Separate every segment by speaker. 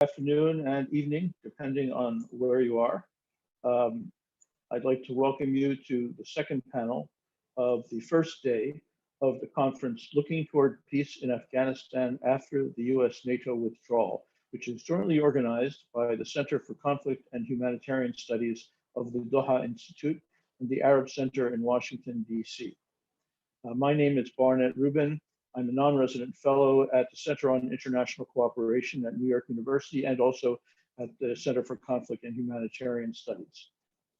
Speaker 1: Afternoon and evening, depending on where you are. Um, I'd like to welcome you to the second panel of the first day of the conference, Looking Toward Peace in Afghanistan After the U.S. NATO Withdrawal, which is jointly organized by the Center for Conflict and Humanitarian Studies of the Doha Institute and the Arab Center in Washington, D.C. My name is Barnett Rubin. I'm a non-resident fellow at the Center on International Cooperation at New York University and also at the Center for Conflict and Humanitarian Studies.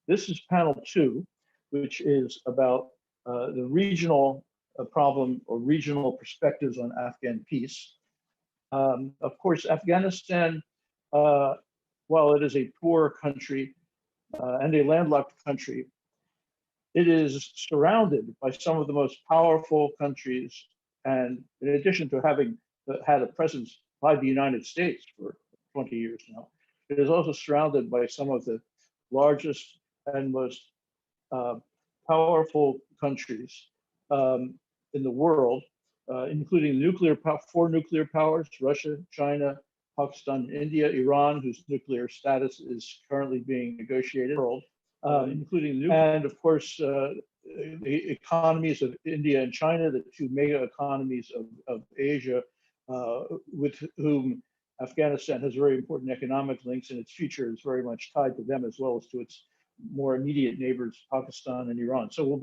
Speaker 1: This is panel 2, which is about the regional problem or regional perspectives on Afghan peace. Of course, Afghanistan, while it is a poor country and a landlocked country, it is surrounded by some of the most powerful countries. And in addition to having had a presence by the United States for 20 years now, it is also surrounded by some of the largest and most powerful countries in the world, including four nuclear powers: Russia, China, Pakistan, India, Iran, whose nuclear status is currently being negotiated. And of course, the economies of India and China, the two mega economies of Asia, with whom Afghanistan has very important economic links, and its future is very much tied to them as well as to its more immediate neighbors, Pakistan and Iran. So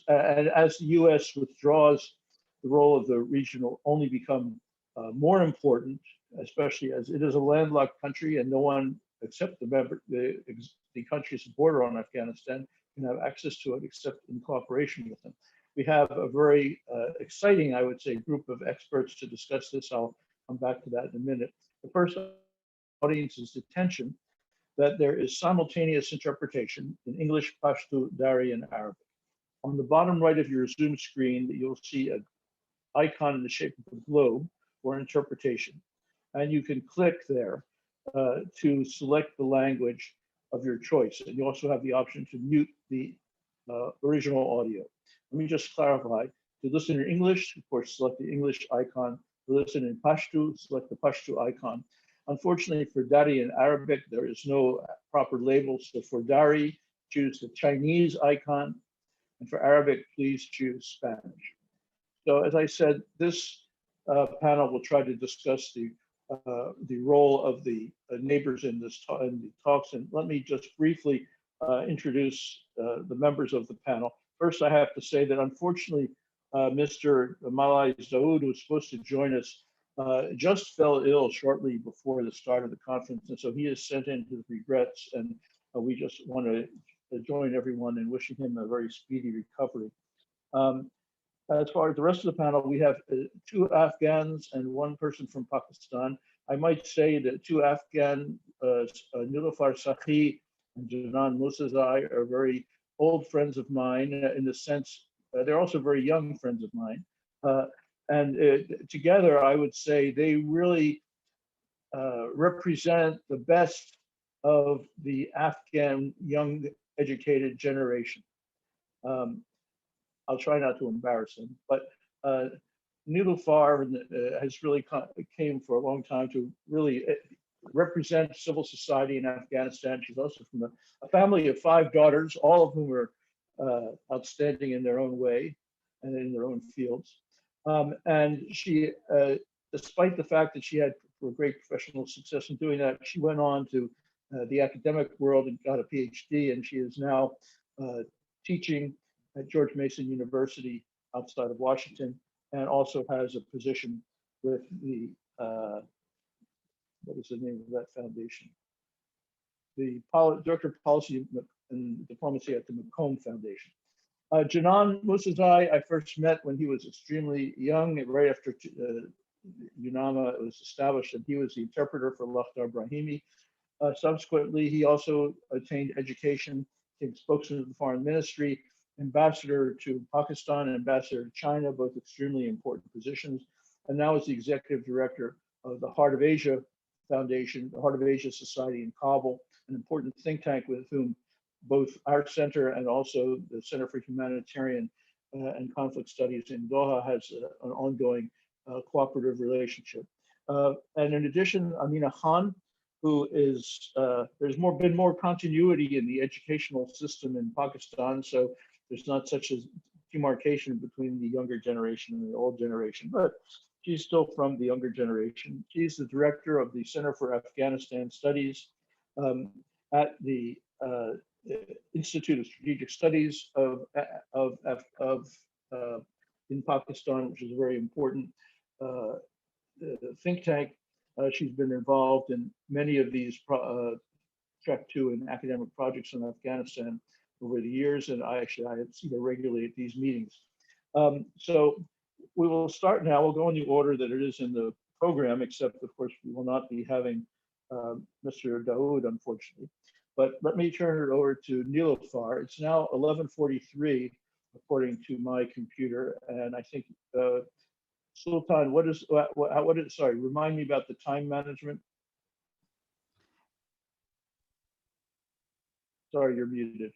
Speaker 1: as the U.S. withdraws, the role of the region will only become more important, especially as it is a landlocked country and no one except the countries that border on Afghanistan can have access to it except in cooperation with them. We have a very exciting, I would say, group of experts to discuss this. I'll come back to that in a minute. The first audience is the tension that there is simultaneous interpretation in English, Pashto, Dari, and Arabic. On the bottom right of your Zoom screen, you'll see an icon in the shape of a globe for interpretation. And you can click there to select the language of your choice. And you also have the option to mute the original audio. Let me just clarify. To listen in English, of course, select the English icon. To listen in Pashto, select the Pashto icon. Unfortunately, for Dari and Arabic, there is no proper label. So for Dari, choose the Chinese icon. And for Arabic, please choose Spanish. So as I said, this panel will try to discuss the role of the neighbors in the talks. And let me just briefly introduce the members of the panel. First, I have to say that unfortunately, Mr. Malai Zaoud, who was supposed to join us, just fell ill shortly before the start of the conference. And so he has sent in his regrets, and we just want to join everyone in wishing him a very speedy recovery. As far as the rest of the panel, we have 2 Afghans and 1 person from Pakistan. I might say that 2 Afghan, Nilufar Sakhi and Janan Musazai, are very old friends of mine in the sense they're also very young friends of mine. And together, I would say they really represent the best of the Afghan young educated generation. I'll try not to embarrass him, but Nilufar has really came for a long time to really represent civil society in Afghanistan. She's also from a family of 5 daughters, all of whom are outstanding in their own way and in their own fields. And she, despite the fact that she had great professional success in doing that, she went on to the academic world and got a PhD, and she is now teaching at George Mason University outside of Washington, and also has a position with the, what is the name of that foundation? The Director of Policy and Diplomacy at the McComb Foundation. Janan Musazai, I first met when he was extremely young, right after UNAMA was established, and he was the interpreter for Lakhdar Brahimi. Subsequently, he also attained education, became spokesman of the foreign ministry, ambassador to Pakistan, and ambassador to China, both extremely important positions, and now is the executive director of the Heart of Asia Foundation, the Heart of Asia Society in Kabul, an important think tank with whom both our center and also the Center for Humanitarian and Conflict Studies in Doha has an ongoing cooperative relationship. And in addition, Amina Khan, who is, been more continuity in the educational system in Pakistan, so there's not such a demarcation between the younger generation and the old generation, but she's still from the younger generation. She's the director of the Center for Afghanistan Studies at the Institute of Strategic Studies in Pakistan, which is a very important think tank. She's been involved in many of these track 2 and academic projects in Afghanistan over the years, and I had seen her regularly at these meetings. So we will start now. We'll go in the order that it is in the program, except of course we will not be having Mr. Dawood, unfortunately. But let me turn it over to Nilofar. It's now 11:43, according to my computer, and I think Sultan, sorry, remind me about the time management. Sorry, you're muted.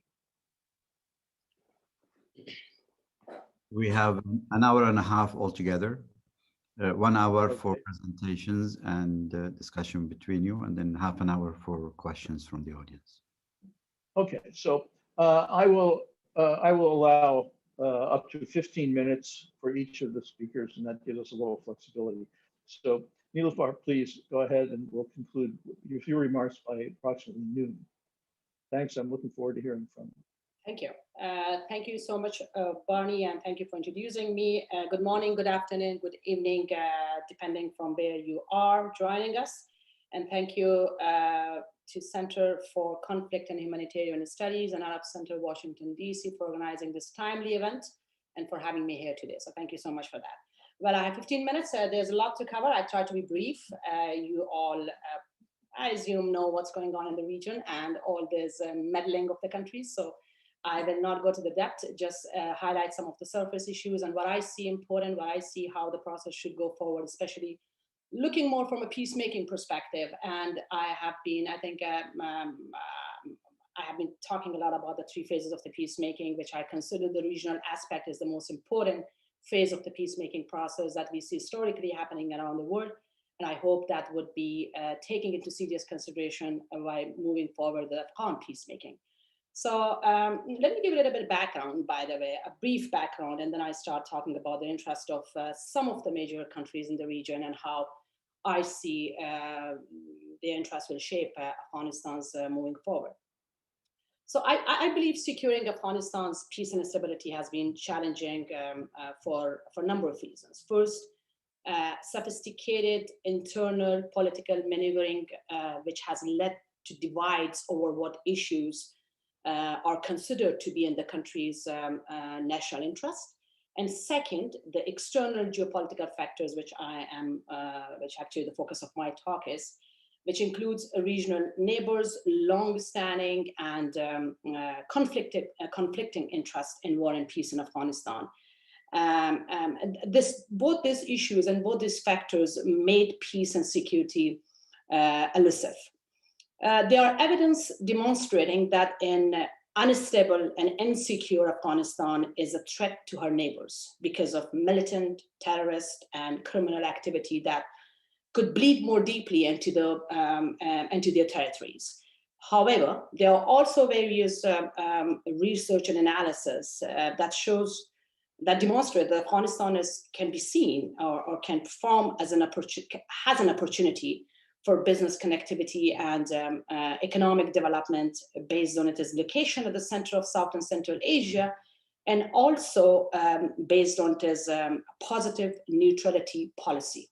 Speaker 2: We have an hour and a half altogether, 1 hour for presentations and discussion between you, and then half an hour for questions from the audience. Okay,
Speaker 1: so I will allow up to 15 minutes for each of the speakers, and that gives us a little flexibility. So Nilofar, please go ahead, and we'll conclude your few remarks by approximately noon. Thanks, I'm looking forward to hearing from you.
Speaker 3: Thank you. Thank you so much, Barney, and thank you for introducing me. Good morning, good afternoon, good evening, depending from where you are joining us. And thank you to Center for Conflict and Humanitarian Studies and Arab Center, Washington, D.C. for organizing this timely event and for having me here today. So thank you so much for that. Well, I have 15 minutes. There's a lot to cover. I try to be brief. You all, I assume, know what's going on in the region and all this meddling of the countries. So I will not go to the depth, just highlight some of the surface issues and what I see important, what I see how the process should go forward, especially looking more from a peacemaking perspective. And I have been, I think, I have been talking a lot about the 3 phases of the peacemaking, which I consider the regional aspect is the most important phase of the peacemaking process that we see historically happening around the world. And I hope that would be taking into serious consideration by moving forward the Afghan peacemaking. So let me give a little bit of background, by the way, a brief background, and then I start talking about the interest of some of the major countries in the region and how I see their interest will shape Afghanistan's moving forward. So I believe securing Afghanistan's peace and stability has been challenging for a number of reasons. First, sophisticated internal political maneuvering, which has led to divides over what issues are considered to be in the country's national interest. And second, the external geopolitical factors, which which actually the focus of my talk is, which includes regional neighbors, long-standing and conflicting interest in war and peace in Afghanistan. Both these issues and both these factors made peace and security elusive. There are evidence demonstrating that an unstable and insecure Afghanistan is a threat to her neighbors because of militant, terrorist, and criminal activity that could bleed more deeply into their territories. However, there are also various research and analysis that demonstrate that Afghanistan can be seen or can perform as has an opportunity for business connectivity and economic development based on its location at the center of South and Central Asia, and also based on its positive neutrality policy.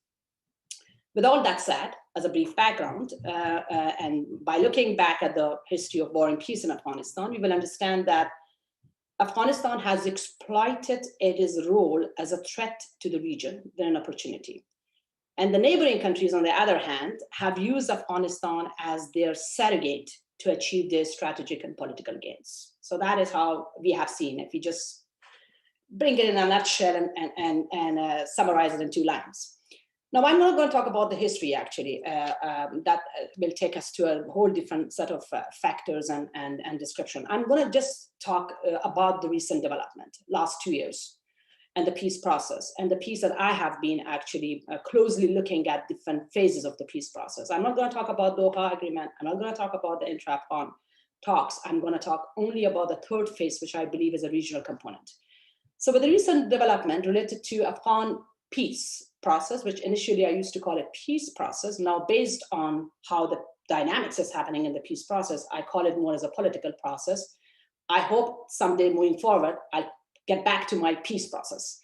Speaker 3: With all that said, as a brief background, and by looking back at the history of war and peace in Afghanistan, we will understand that Afghanistan has exploited its role as a threat to the region than an opportunity. And the neighboring countries, on the other hand, have used Afghanistan as their surrogate to achieve their strategic and political gains. So that is how we have seen, if we just bring it in a nutshell and summarize it in 2 lines. Now, I'm not going to talk about the history, actually. That will take us to a whole different set of factors and description. I'm going to just talk about the recent development, last 2 years. and the peace process, and the piece that I have been actually closely looking at different phases of the peace process. I'm not going to talk about Doha Agreement. I'm not going to talk about the intra-Afghan talks. I'm going to talk only about the third phase, which I believe is a regional component. So with the recent development related to Afghan peace process, which initially I used to call it peace process, now based on how the dynamics is happening in the peace process, I call it more as a political process. I hope someday moving forward, I'll get back to my peace process,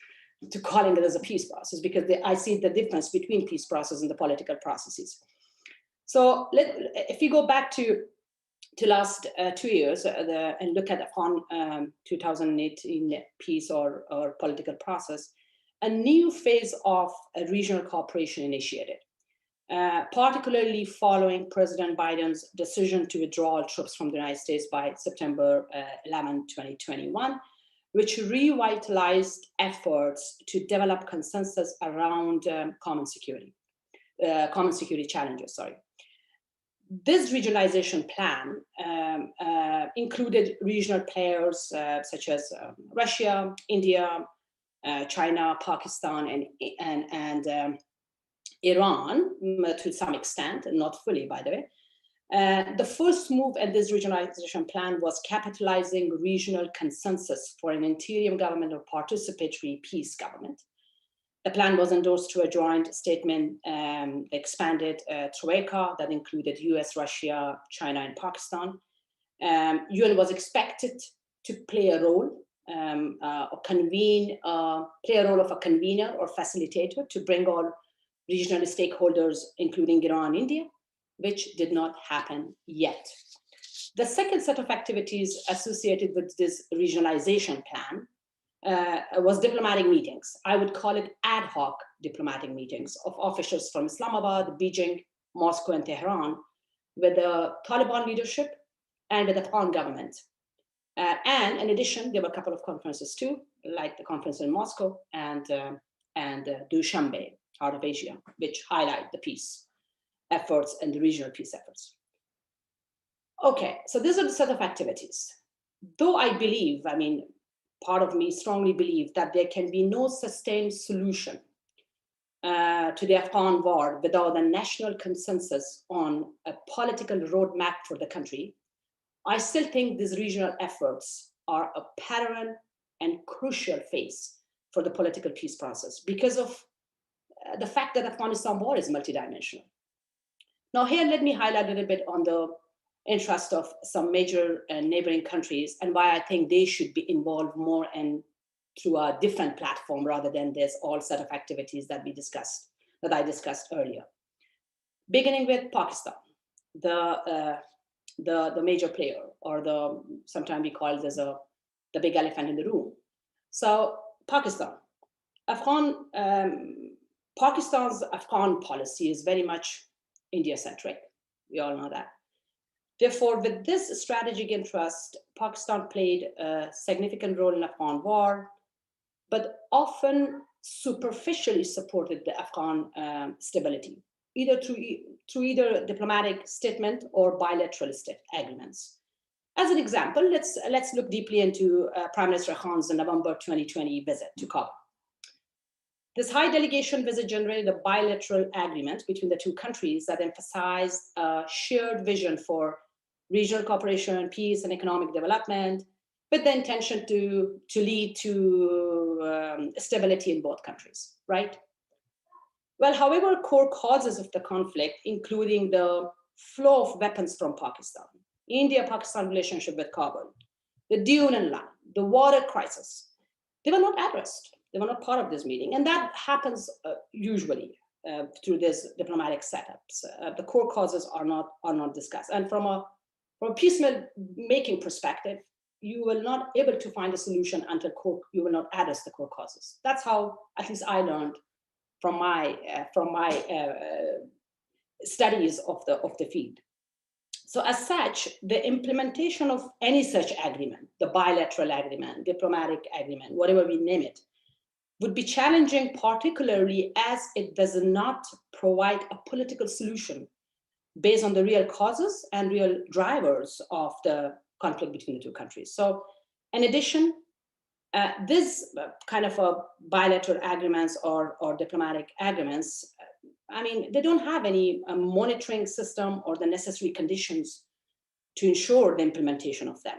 Speaker 3: to calling it as a peace process, because I see the difference between peace process and the political processes. So if you go back to last 2 years and look at Afghan 2018 peace or political process, a new phase of a regional cooperation initiated, particularly following President Biden's decision to withdraw troops from the United States by September 11, 2021, which revitalized efforts to develop consensus around common security challenges, sorry. This regionalization plan included regional players such as Russia, India, China, Pakistan, and Iran to some extent, not fully, by the way. The first move at this regionalization plan was capitalizing regional consensus for an interim government or participatory peace government. The plan was endorsed through a joint statement, expanded Troika that included US, Russia, China, and Pakistan. UN was expected to play a role, play a role of a convener or facilitator to bring all regional stakeholders, including Iran and India, which did not happen yet. The second set of activities associated with this regionalization plan was diplomatic meetings. I would call it ad hoc diplomatic meetings of officials from Islamabad, Beijing, Moscow, and Tehran with the Taliban leadership and with the Afghan government. And in addition, there were a couple of conferences too, like the conference in Moscow and Dushanbe, out of Asia, which highlight the peace efforts and the regional peace efforts. Okay, so these are the set of activities. Though I believe, part of me strongly believe that there can be no sustained solution to the Afghan war without a national consensus on a political roadmap for the country, I still think these regional efforts are a parallel and crucial phase for the political peace process because of the fact that Afghanistan war is multidimensional. Now here, let me highlight a little bit on the interest of some major neighboring countries and why I think they should be involved more and through a different platform rather than this all set of activities that I discussed earlier. Beginning with Pakistan, the major player, or sometimes we call it as the big elephant in the room. So Pakistan, Pakistan's Afghan policy is very much India-centric. We all know that. Therefore, with this strategic interest, Pakistan played a significant role in the Afghan war, but often superficially supported the Afghan stability, either through either diplomatic statement or bilateral agreements. As an example, let's look deeply into Prime Minister Khan's November 2020 visit to Kabul. This high delegation visit generated a bilateral agreement between the two countries that emphasized a shared vision for regional cooperation, peace, and economic development, with the intention to lead to stability in both countries, right? Well, however, core causes of the conflict, including the flow of weapons from Pakistan, India-Pakistan relationship with Kabul, the Dunan line, the water crisis, they were not addressed. They were not part of this meeting. And that happens usually through these diplomatic setups. The core causes are not discussed. And from a peacemaking perspective, you will not able to find a solution until you will not address the core causes. That's how, at least I learned from my studies of the field. So as such, the implementation of any such agreement, the bilateral agreement, diplomatic agreement, whatever we name it, would be challenging, particularly as it does not provide a political solution based on the real causes and real drivers of the conflict between the two countries. So in addition, This kind of bilateral agreements or diplomatic agreements, I mean, they don't have any monitoring system or the necessary conditions to ensure the implementation of them.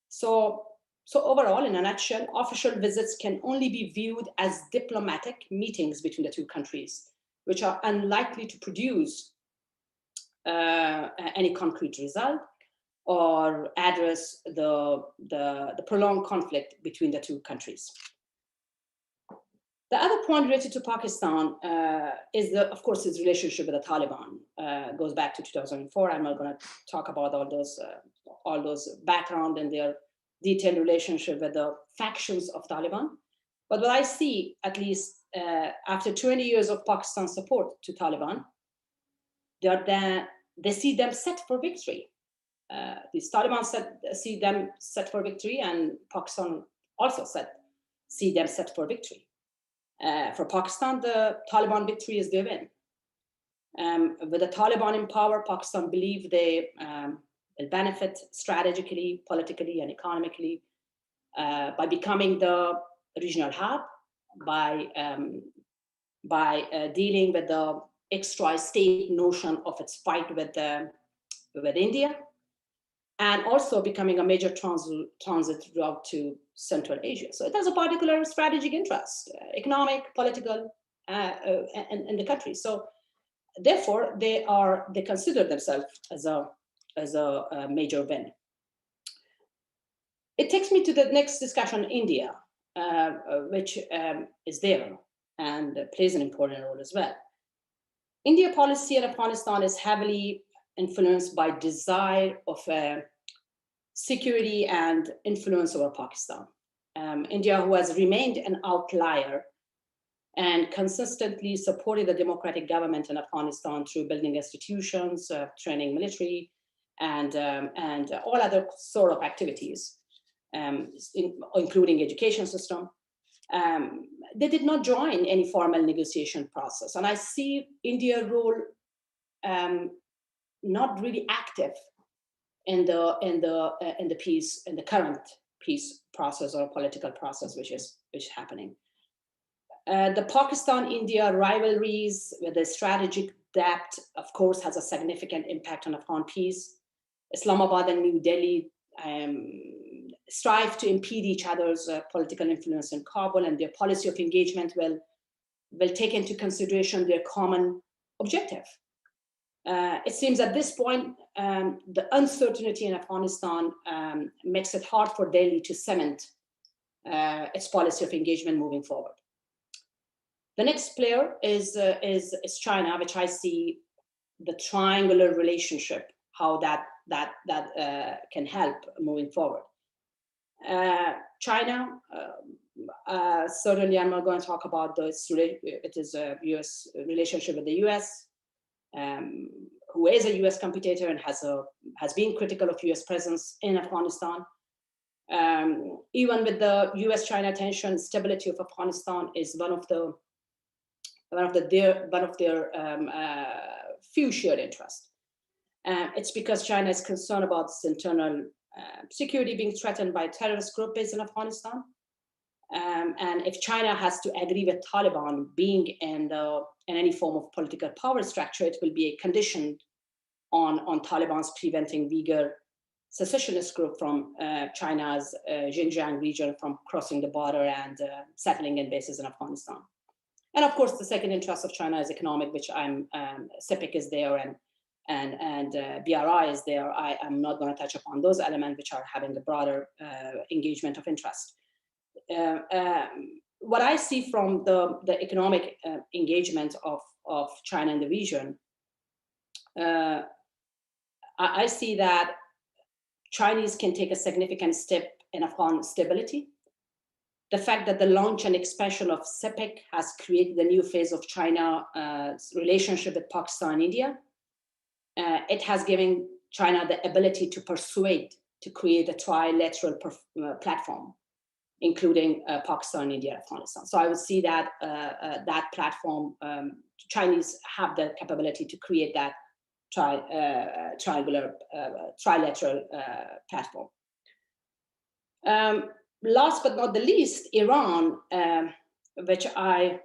Speaker 3: So overall, in a nutshell, official visits can only be viewed as diplomatic meetings between the two countries, which are unlikely to produce any concrete result or address the prolonged conflict between the two countries. The other point related to Pakistan is, of course, its relationship with the Taliban. Goes back to 2004. I'm not going to talk about all those background and their detailed relationship with the factions of Taliban. But what I see, at least after 20 years of Pakistan support to Taliban, they see them set for victory. These Taliban see them set for victory, and Pakistan also see them set for victory. For Pakistan, the Taliban victory is their win. With the Taliban in power, Pakistan believe they will benefit strategically, politically, and economically by becoming the regional hub, by dealing with the extra state notion of its fight with India, and also becoming a major transit route to Central Asia. So it has a particular strategic interest, economic, political, in the country. So therefore, they consider themselves as a major win. It takes me to the next discussion, India, which is there and plays an important role as well. India policy in Afghanistan is heavily influenced by desire of security and influence over Pakistan. India, who has remained an outlier and consistently supported the democratic government in Afghanistan through building institutions, training military, and all other sort of activities, including education system. They did not join any formal negotiation process, and I see India's role not really active in the peace, in the current peace process or political process which is happening. The Pakistan-India rivalries with the strategic depth, of course, has a significant impact on Afghan peace. Islamabad and New Delhi strive to impede each other's political influence in Kabul, and their policy of engagement will take into consideration their common objective. It seems at this point, the uncertainty in Afghanistan makes it hard for Delhi to cement its policy of engagement moving forward. The next player is China, which I see the triangular relationship, how that can help moving forward. China, certainly I'm not going to talk about this. It is a U.S. relationship with the U.S., who is a U.S. competitor and has been critical of U.S. presence in Afghanistan. Even with the U.S.-China tension, stability of Afghanistan is one of their few shared interests. It's because China is concerned about its internal security being threatened by a terrorist group based in Afghanistan. And if China has to agree with Taliban being in any form of political power structure, it will be a condition on Taliban's preventing Uyghur secessionist group from China's Xinjiang region from crossing the border and settling in bases in Afghanistan. And of course, the second interest of China is economic, which CPEC is there and BRI is there. I am not going to touch upon those elements, which are having the broader engagement of interest. What I see from the economic engagement of China in the region, I see that Chinese can take a significant step in Afghan stability. The fact that the launch and expansion of CPEC has created a new phase of China's relationship with Pakistan and India. It has given China the ability to persuade to create a trilateral platform, including Pakistan, India, Afghanistan. So I would see that that platform, Chinese have the capability to create that trilateral platform. Last but not the least, Iran, which I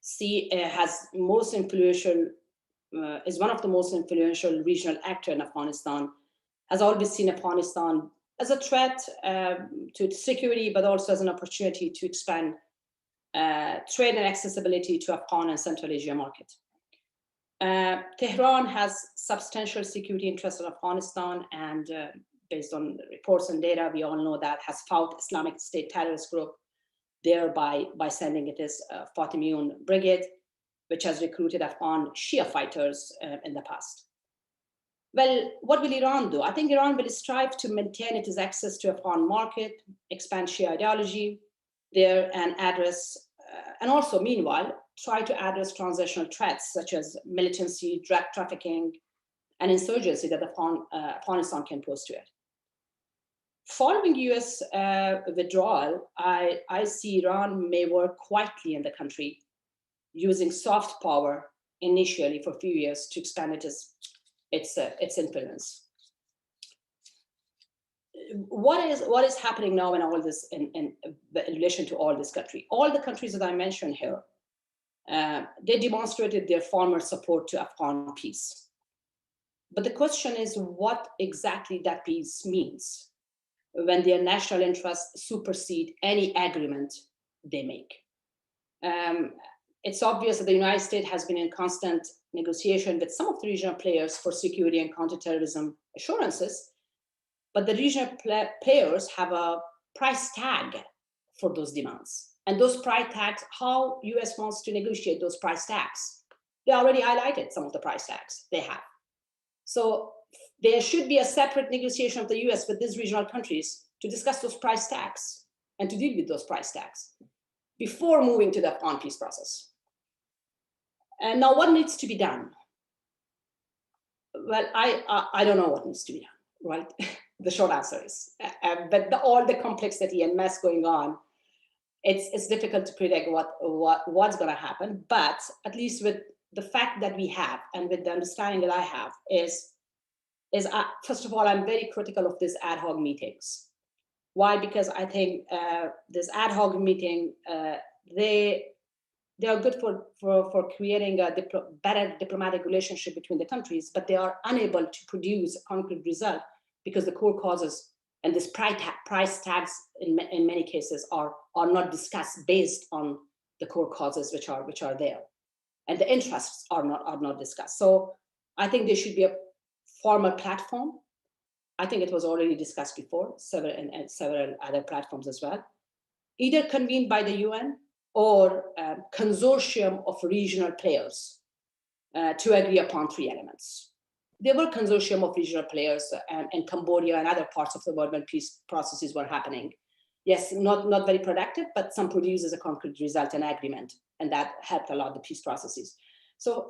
Speaker 3: see has most influential, is one of the most influential regional actor in Afghanistan, has always seen Afghanistan as a threat to its security, but also as an opportunity to expand trade and accessibility to Afghan and Central Asia market. Tehran has substantial security interests in Afghanistan, and based on reports and data, we all know that has fought Islamic State terrorist group there by sending it as Fatimiyun Brigade, which has recruited Afghan Shia fighters in the past. Well, what will Iran do? I think Iran will strive to maintain its access to Afghan market, expand Shia ideology there, and address, and also meanwhile, try to address transitional threats such as militancy, drug trafficking, and insurgency that Afghanistan can pose to it. Following US withdrawal, I see Iran may work quietly in the country, using soft power initially for a few years to expand its influence. What is happening now in all this in relation to all this country? All the countries that I mentioned here, they demonstrated their former support to Afghan peace. But the question is what exactly that peace means when their national interests supersede any agreement they make. It's obvious that the United States has been in constant negotiation with some of the regional players for security and counterterrorism assurances, but the regional players have a price tag for those demands. And those price tags, how US wants to negotiate those price tags. They already highlighted some of the price tags they have. So there should be a separate negotiation of the US with these regional countries to discuss those price tags and to deal with those price tags before moving to the Afghan peace process. And now what needs to be done? Well, I don't know what needs to be done, right? The short answer is, but all the complexity and mess going on, it's difficult to predict what's going to happen. But at least with the fact that we have, and with the understanding that I have, is first of all, I'm very critical of these ad hoc meetings. Why? Because I think this ad hoc meeting, they are good for creating a better diplomatic relationship between the countries, but they are unable to produce a concrete result because the core causes and this price tags in many cases are not discussed based on the core causes which are there, and the interests are not discussed. So I think there should be a formal platform. I think it was already discussed before, several other platforms as well, either convened by the UN or a consortium of regional players to agree upon three elements. There were consortium of regional players in Cambodia and other parts of the world when peace processes were happening. Yes, not very productive, but some produces a concrete result and agreement, and that helped a lot the peace processes. So,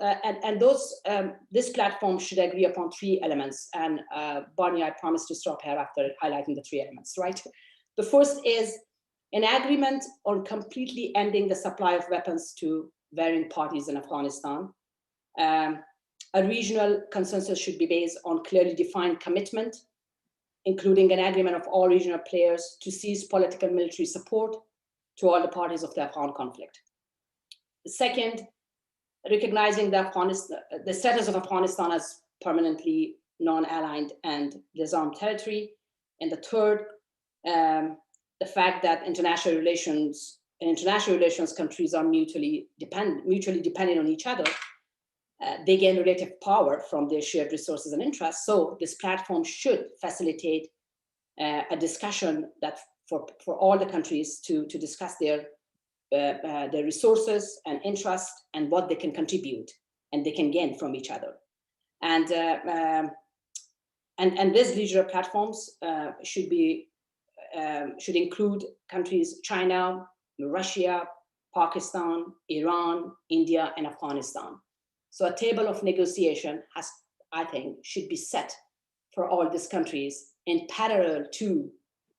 Speaker 3: this platform should agree upon three elements. And Barney, I promise to stop here after highlighting the three elements, right? The first is an agreement on completely ending the supply of weapons to varying parties in Afghanistan. A regional consensus should be based on clearly defined commitment, including an agreement of all regional players to cease political military support to all the parties of the Afghan conflict. The second, recognizing the status of Afghanistan as permanently non-aligned and disarmed territory. And the third, the fact that international relations countries are mutually dependent on each other. They gain relative power from their shared resources and interests. So this platform should facilitate a discussion that for all the countries to discuss their resources and interests and what they can contribute and they can gain from each other. And these regional platforms should include countries China, Russia, Pakistan, Iran, India, and Afghanistan. So a table of negotiation should be set for all these countries in parallel to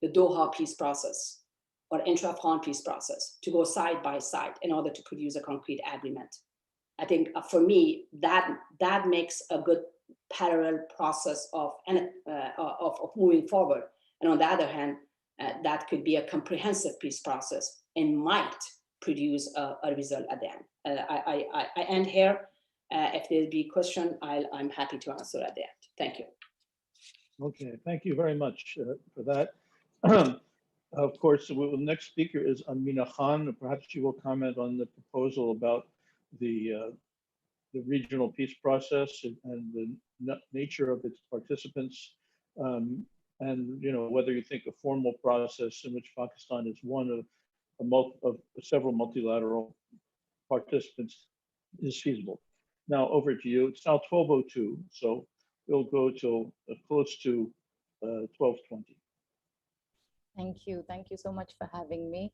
Speaker 3: the Doha peace process or intra-Afghan peace process, to go side by side in order to produce a concrete agreement. I think for me, that makes a good parallel process of moving forward. And on the other hand, that could be a comprehensive peace process and might produce a result at the end. I end here. If there'll be a question, I'm happy to answer at the end. Thank you.
Speaker 1: Okay, thank you very much for that. Of course, the next speaker is Amina Khan. Perhaps you will comment on the proposal about the regional peace process and the nature of its participants, and whether you think a formal process in which Pakistan is one of several multilateral participants is feasible. Now over to you. It's now 12:02, so we'll go till close to 12:20.
Speaker 4: Thank you so much for having me.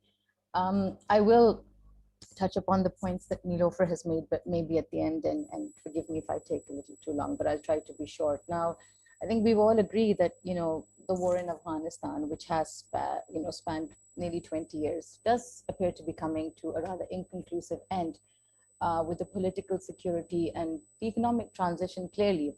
Speaker 4: I will touch upon the points that Nilofer has made, but maybe at the end, and forgive me if I take a little too long, but I'll try to be short. Now, I think we've all agreed that, the war in Afghanistan, which has, spanned nearly 20 years, does appear to be coming to a rather inconclusive end, with the political security and the economic transition clearly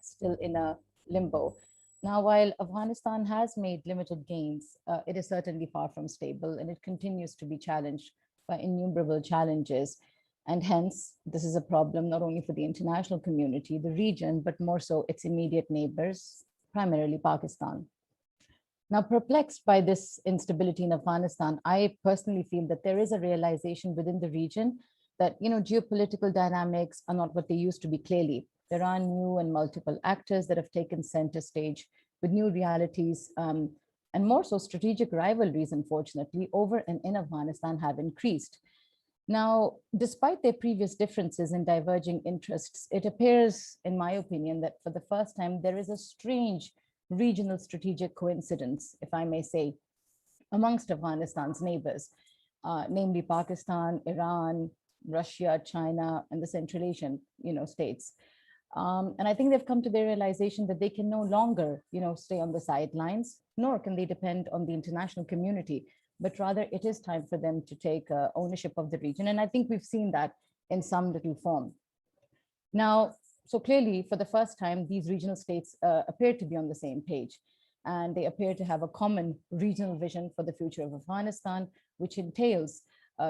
Speaker 4: still in a limbo. Now, while Afghanistan has made limited gains, it is certainly far from stable, and it continues to be challenged by innumerable challenges. And hence, this is a problem not only for the international community, the region, but more so its immediate neighbors, primarily Pakistan. Now, perplexed by this instability in Afghanistan, I personally feel that there is a realization within the region that, geopolitical dynamics are not what they used to be clearly. There are new and multiple actors that have taken center stage with new realities, and more so strategic rivalries, unfortunately, over and in Afghanistan have increased. Now, despite their previous differences and diverging interests, it appears, in my opinion, that for the first time, there is a strange regional strategic coincidence, if I may say, amongst Afghanistan's neighbors, namely Pakistan, Iran, Russia, China, and the Central Asian, states. And I think they've come to the realization that they can no longer, stay on the sidelines, nor can they depend on the international community, but rather it is time for them to take ownership of the region. And I think we've seen that in some little form. Now, so clearly, for the first time, these regional states appear to be on the same page, and they appear to have a common regional vision for the future of Afghanistan, which entails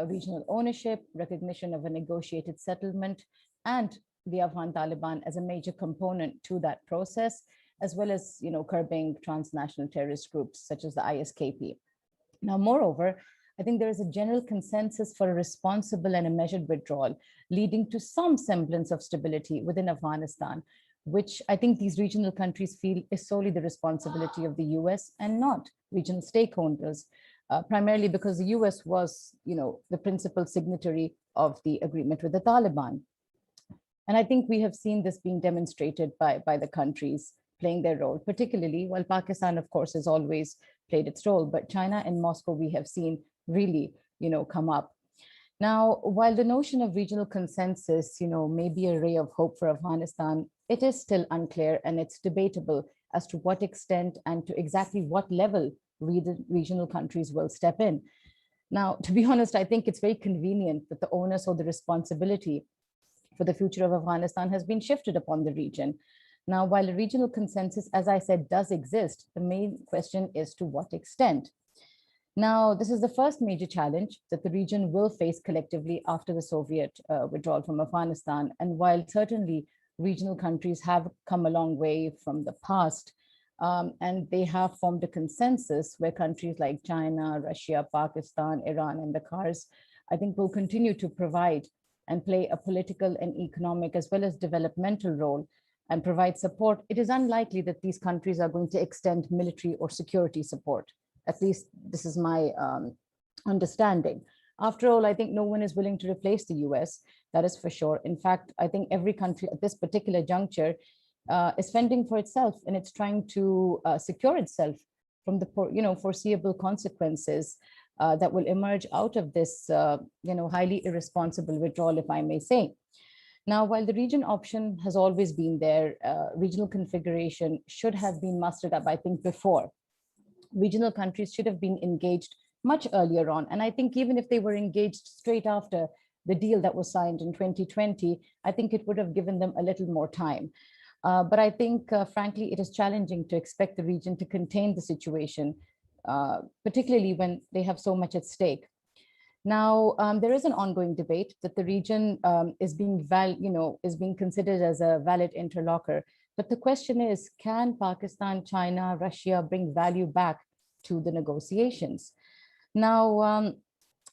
Speaker 4: regional ownership, recognition of a negotiated settlement, and the Afghan Taliban as a major component to that process, as well as curbing transnational terrorist groups such as the ISKP. Now, moreover, I think there is a general consensus for a responsible and a measured withdrawal, leading to some semblance of stability within Afghanistan, which I think these regional countries feel is solely the responsibility of the US and not regional stakeholders, primarily because the US was, the principal signatory of the agreement with the Taliban. And I think we have seen this being demonstrated by the countries playing their role, particularly while Pakistan, of course, has always played its role, but China and Moscow we have seen really, come up. Now, while the notion of regional consensus, may be a ray of hope for Afghanistan, it is still unclear and it's debatable as to what extent and to exactly what level regional countries will step in. Now, to be honest, I think it's very convenient that the onus or the responsibility for the future of Afghanistan has been shifted upon the region. Now, while a regional consensus, as I said, does exist, the main question is to what extent. Now, this is the first major challenge that the region will face collectively after the Soviet withdrawal from Afghanistan. And while certainly regional countries have come a long way from the past, and they have formed a consensus where countries like China, Russia, Pakistan, Iran, and the CARs, I think will continue to provide and play a political and economic as well as developmental role and provide support, it is unlikely that these countries are going to extend military or security support. At least this is my understanding. After all, I think no one is willing to replace the US, that is for sure. In fact, I think every country at this particular juncture is fending for itself, and it's trying to secure itself from the foreseeable consequences that will emerge out of this highly irresponsible withdrawal, if I may say. Now, while the region option has always been there, regional configuration should have been mustered up, I think, before. Regional countries should have been engaged much earlier on. And I think even if they were engaged straight after the deal that was signed in 2020, I think it would have given them a little more time. But I think, frankly, it is challenging to expect the region to contain the situation particularly when they have so much at stake. Now, there is an ongoing debate that the region is being considered as a valid interlocutor. But the question is, can Pakistan, China, Russia bring value back to the negotiations? Now,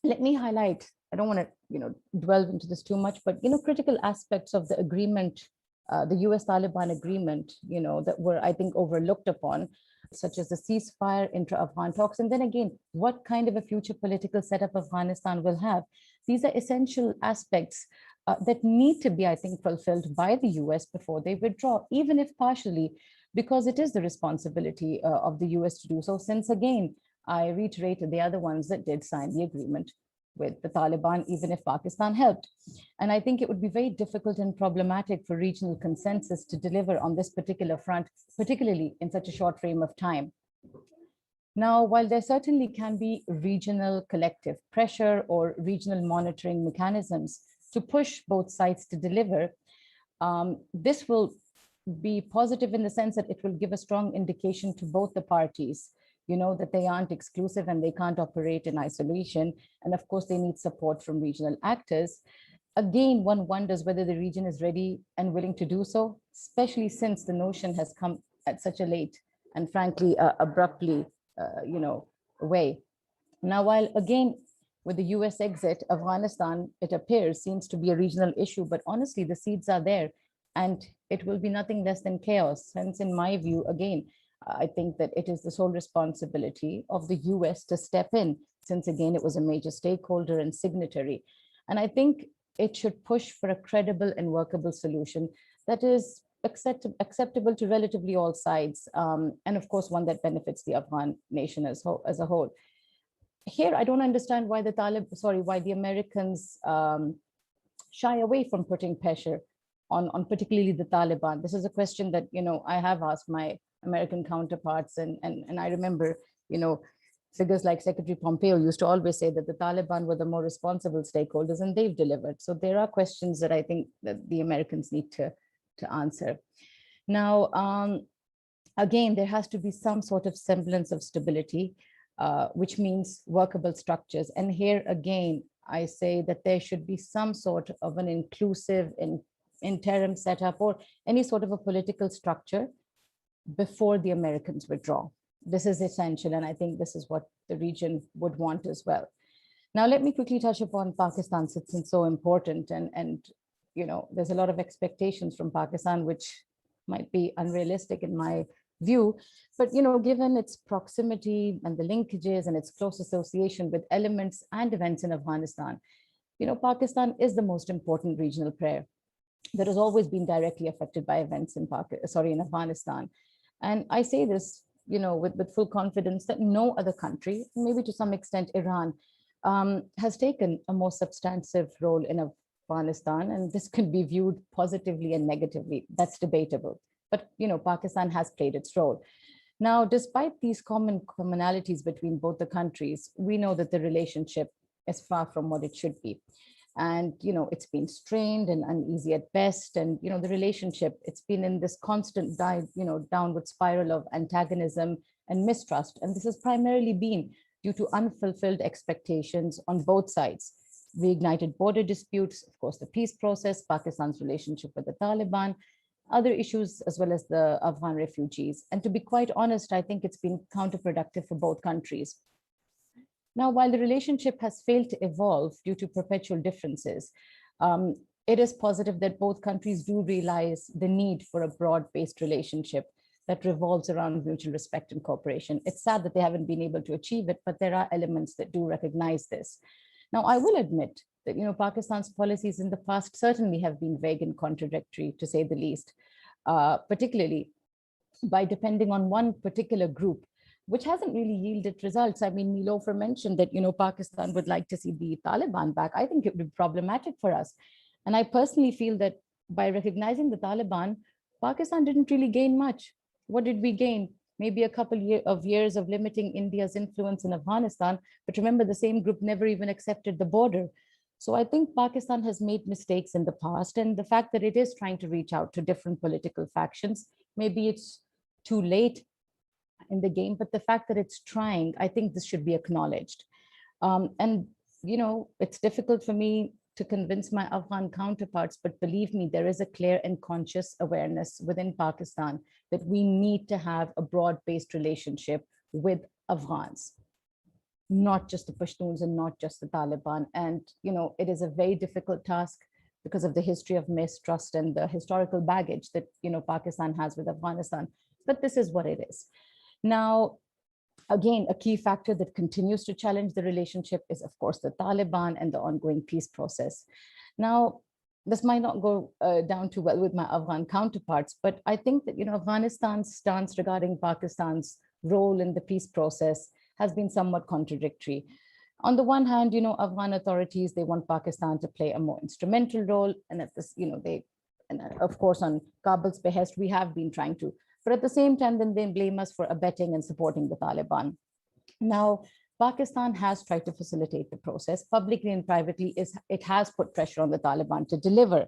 Speaker 4: let me highlight, I don't want to delve into this too much, but critical aspects of the agreement, the US-Taliban agreement, that were, I think, overlooked upon, such as the ceasefire, intra-Afghan talks, and then again, what kind of a future political setup Afghanistan will have. These are essential aspects that need to be, I think, fulfilled by the US before they withdraw, even if partially, because it is the responsibility of the US to do so, since again, I reiterated they are the ones that did sign the agreement with the Taliban, even if Pakistan helped. And I think it would be very difficult and problematic for regional consensus to deliver on this particular front, particularly in such a short frame of time. Now, while there certainly can be regional collective pressure or regional monitoring mechanisms to push both sides to deliver, this will be positive in the sense that it will give a strong indication to both the parties, that they aren't exclusive and they can't operate in isolation. And of course, they need support from regional actors. Again, one wonders whether the region is ready and willing to do so, especially since the notion has come at such a late and frankly, abruptly, way. Now, while again, with the US exit, Afghanistan, it appears, seems to be a regional issue, but honestly, the seeds are there and it will be nothing less than chaos. Hence, in my view, again, I think that it is the sole responsibility of the US to step in, since again, it was a major stakeholder and signatory. And I think it should push for a credible and workable solution that is acceptable to relatively all sides. And of course, one that benefits the Afghan nation as a whole. Here, I don't understand why why the Americans shy away from putting pressure on particularly the Taliban. This is a question that, I have asked my American counterparts, and I remember, figures like Secretary Pompeo used to always say that the Taliban were the more responsible stakeholders and they've delivered. So there are questions that I think that the Americans need to answer. Now, again, there has to be some sort of semblance of stability, which means workable structures. And here again, I say that there should be some sort of an inclusive interim setup or any sort of a political structure before the Americans withdraw. This is essential, and I think this is what the region would want as well. Now, let me quickly touch upon Pakistan, since it's so important, and there's a lot of expectations from Pakistan, which might be unrealistic in my view, but given its proximity and the linkages and its close association with elements and events in Afghanistan, Pakistan is the most important regional player that has always been directly affected by events in Afghanistan. And I say this, with full confidence that no other country, maybe to some extent Iran, has taken a more substantive role in Afghanistan, and this can be viewed positively and negatively. That's debatable. But Pakistan has played its role. Now, despite these commonalities between both the countries, we know that the relationship is far from what it should be. And, it's been strained and uneasy at best. And, the relationship, it's been in this constant downward spiral of antagonism and mistrust. And this has primarily been due to unfulfilled expectations on both sides. Reignited border disputes, of course, the peace process, Pakistan's relationship with the Taliban, other issues, as well as the Afghan refugees. And to be quite honest, I think it's been counterproductive for both countries. Now, while the relationship has failed to evolve due to perpetual differences, it is positive that both countries do realize the need for a broad-based relationship that revolves around mutual respect and cooperation. It's sad that they haven't been able to achieve it, but there are elements that do recognize this. Now, I will admit that Pakistan's policies in the past certainly have been vague and contradictory, to say the least, particularly by depending on one particular group, which hasn't really yielded results. I mean, Nilofer mentioned that, Pakistan would like to see the Taliban back. I think it would be problematic for us. And I personally feel that by recognizing the Taliban, Pakistan didn't really gain much. What did we gain? Maybe a couple of years of limiting India's influence in Afghanistan. But remember, the same group never even accepted the border. So I think Pakistan has made mistakes in the past. And the fact that it is trying to reach out to different political factions, maybe it's too late. in the game, but the fact that it's trying, I think this should be acknowledged. And, it's difficult for me to convince my Afghan counterparts, but believe me, there is a clear and conscious awareness within Pakistan that we need to have a broad-based relationship with Afghans, not just the Pashtuns and not just the Taliban. And, it is a very difficult task because of the history of mistrust and the historical baggage that, Pakistan has with Afghanistan. But this is what it is. Now, again, a key factor that continues to challenge the relationship is, of course, the Taliban and the ongoing peace process. Now, this might not go down too well with my Afghan counterparts, but I think that, Afghanistan's stance regarding Pakistan's role in the peace process has been somewhat contradictory. On the one hand, Afghan authorities, they want Pakistan to play a more instrumental role. And at this, and of course, on Kabul's behest, we have been trying to. But at the same time, then they blame us for abetting and supporting the Taliban. Now, Pakistan has tried to facilitate the process publicly and privately. It has put pressure on the Taliban to deliver.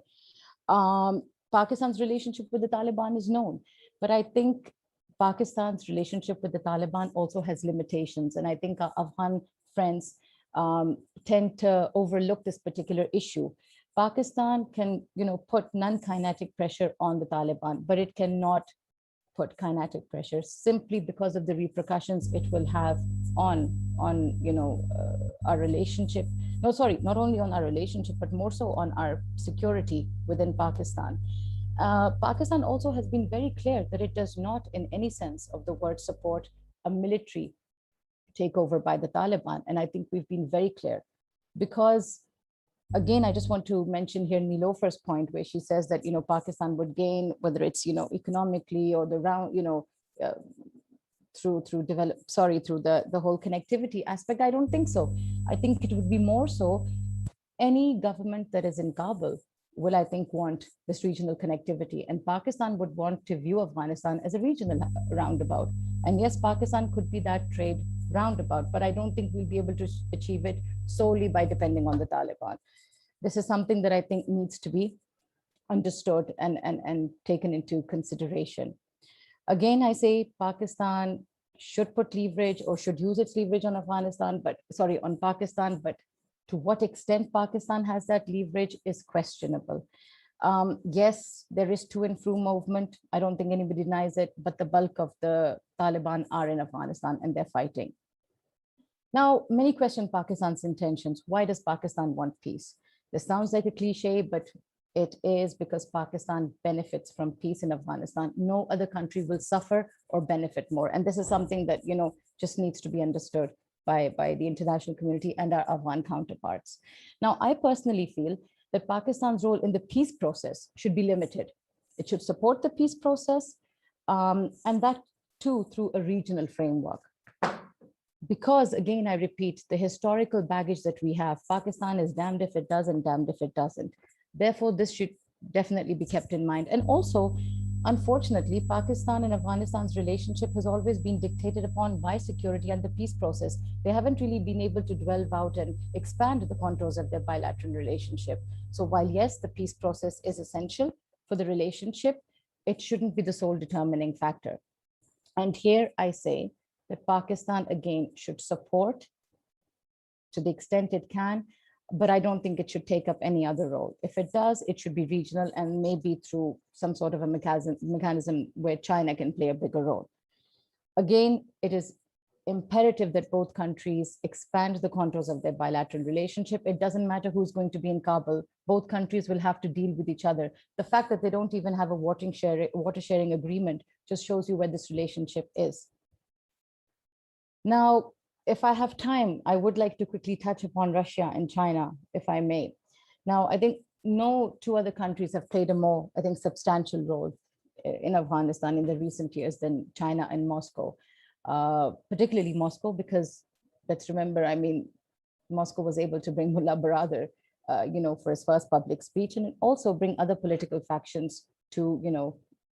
Speaker 4: Pakistan's relationship with the Taliban is known, but I think Pakistan's relationship with the Taliban also has limitations. And I think our Afghan friends tend to overlook this particular issue. Pakistan can, put non-kinetic pressure on the Taliban, but it cannot put kinetic pressure simply because of the repercussions it will have on our relationship. No, sorry, not only on our relationship, but more so on our security within Pakistan. Pakistan also has been very clear that it does not, in any sense of the word, support a military takeover by the Taliban. And I think we've been very clear because, again, I just want to mention here Nilofer's point where she says that, Pakistan would gain, whether it's, economically or the round, through the whole connectivity aspect. I don't think so. I think it would be more so any government that is in Kabul will, I think, want this regional connectivity. And Pakistan would want to view Afghanistan as a regional roundabout. And yes, Pakistan could be that trade roundabout, but I don't think we'll be able to achieve it solely by depending on the Taliban. This is something that I think needs to be understood and taken into consideration. Again, I say Pakistan should put leverage or should use its leverage on Pakistan, but to what extent Pakistan has that leverage is questionable. Yes, there is to and fro movement. I don't think anybody denies it, but the bulk of the Taliban are in Afghanistan and they're fighting. Now, many question Pakistan's intentions. Why does Pakistan want peace? This sounds like a cliche, but it is because Pakistan benefits from peace in Afghanistan. No other country will suffer or benefit more. And this is something that, just needs to be understood by the international community and our Afghan counterparts. Now, I personally feel that Pakistan's role in the peace process should be limited. It should support the peace process, and that too through a regional framework. Because again, I repeat, the historical baggage that we have, Pakistan is damned if it does and damned if it doesn't. Therefore, this should definitely be kept in mind. And also, unfortunately, Pakistan and Afghanistan's relationship has always been dictated upon by security and the peace process. They haven't really been able to delve out and expand the contours of their bilateral relationship. So while yes, the peace process is essential for the relationship, it shouldn't be the sole determining factor. And here I say that Pakistan, again, should support to the extent it can, but I don't think it should take up any other role. If it does, it should be regional and maybe through some sort of a mechanism where China can play a bigger role. Again, it is imperative that both countries expand the contours of their bilateral relationship. It doesn't matter who's going to be in Kabul. Both countries will have to deal with each other. The fact that they don't even have a water sharing agreement just shows you where this relationship is. Now, if I have time, I would like to quickly touch upon Russia and China, if I may. Now, I think no two other countries have played a more, I think, substantial role in Afghanistan in the recent years than China and Moscow, particularly Moscow, because let's remember, I mean, Moscow was able to bring Mullah Baradar, for his first public speech, and also bring other political factions to,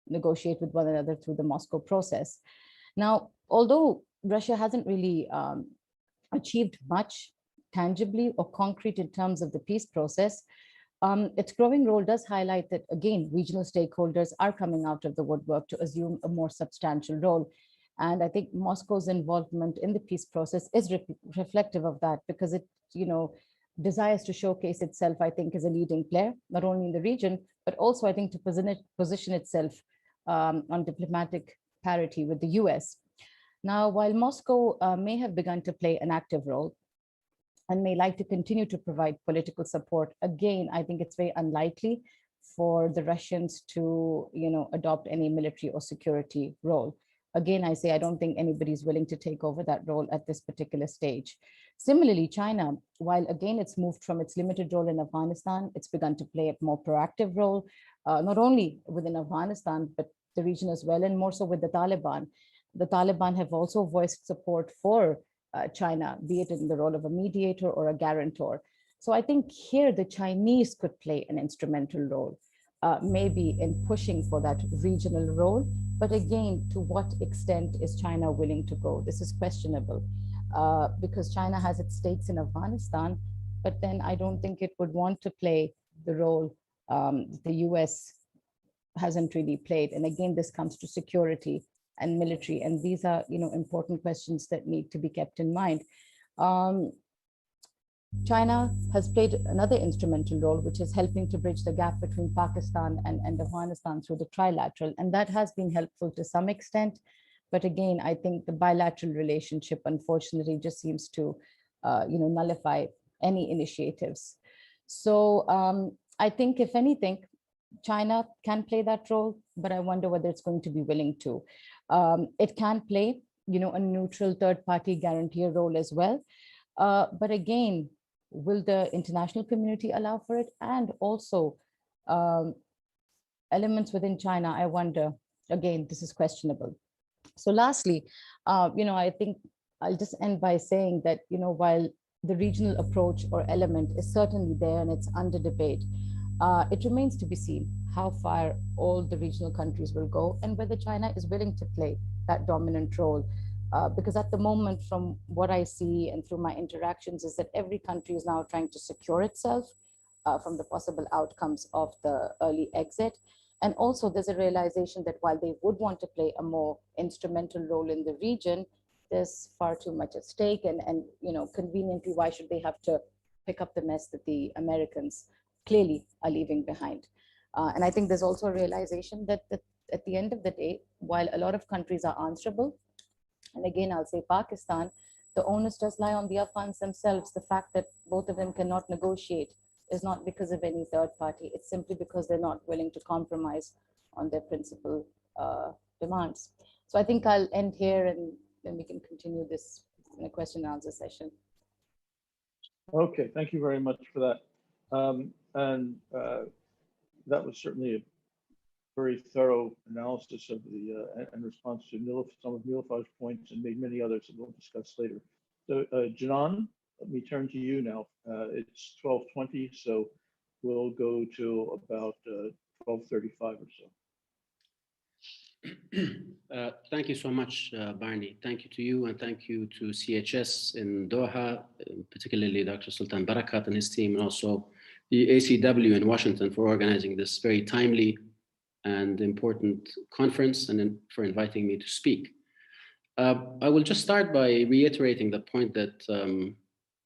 Speaker 4: negotiate with one another through the Moscow process. Now, although Russia hasn't really achieved much tangibly or concrete in terms of the peace process, its growing role does highlight that, again, regional stakeholders are coming out of the woodwork to assume a more substantial role. And I think Moscow's involvement in the peace process is reflective of that, because it, desires to showcase itself, I think, as a leading player, not only in the region, but also I think to position itself on diplomatic parity with the US. Now, while Moscow may have begun to play an active role and may like to continue to provide political support, again, I think it's very unlikely for the Russians to, adopt any military or security role. Again, I say I don't think anybody's willing to take over that role at this particular stage. Similarly, China, while again it's moved from its limited role in Afghanistan, it's begun to play a more proactive role, not only within Afghanistan, but the region as well, and more so with the Taliban. The Taliban have also voiced support for China, be it in the role of a mediator or a guarantor. So I think here the Chinese could play an instrumental role, maybe in pushing for that regional role. But again, to what extent is China willing to go? This is questionable because China has its stakes in Afghanistan, but then I don't think it would want to play the role the US hasn't really played. And again, this comes to security and military, and these are important questions that need to be kept in mind. China has played another instrumental role, which is helping to bridge the gap between Pakistan and Afghanistan through the trilateral, and that has been helpful to some extent. But again, I think the bilateral relationship, unfortunately, just seems to nullify any initiatives. So I think, if anything, China can play that role, but I wonder whether it's going to be willing to. It can play, a neutral third-party guarantor role as well. But again, will the international community allow for it? And also elements within China, I wonder, again, this is questionable. So lastly, I think I'll just end by saying that, while the regional approach or element is certainly there and it's under debate, it remains to be seen how far all the regional countries will go and whether China is willing to play that dominant role. Because at the moment, from what I see and through my interactions, is that every country is now trying to secure itself from the possible outcomes of the early exit. And also there's a realization that while they would want to play a more instrumental role in the region, there's far too much at stake. And conveniently, why should they have to pick up the mess that the Americans clearly are leaving behind? And I think there's also a realization that at the end of the day, while a lot of countries are answerable, and again, I'll say Pakistan, the onus does lie on the Afghans themselves. The fact that both of them cannot negotiate is not because of any third party. It's simply because they're not willing to compromise on their principal demands. So I think I'll end here, and then we can continue this in a question and answer session.
Speaker 1: Okay, thank you very much for that. That was certainly a very thorough analysis of the and response to some of Nilüfer's points and many others that we'll discuss later. So Janan, let me turn to you now. It's 12:20, so we'll go to about 12:35 or so.
Speaker 5: Thank you so much, Barney. Thank you to you, and thank you to CHS in Doha, particularly Dr. Sultan Barakat and his team, and also the ACW in Washington for organizing this very timely and important conference, and for inviting me to speak. I will just start by reiterating the point that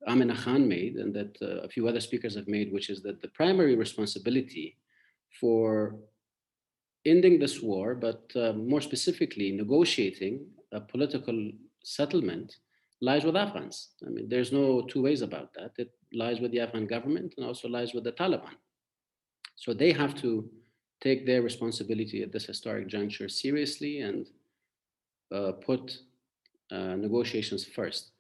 Speaker 5: Amina Khan made, and that a few other speakers have made, which is that the primary responsibility for ending this war, but more specifically negotiating a political settlement, lies with Afghans. I mean, there's no two ways about that. It lies with the Afghan government and also lies with the Taliban. So they have to take their responsibility at this historic juncture seriously and put negotiations first.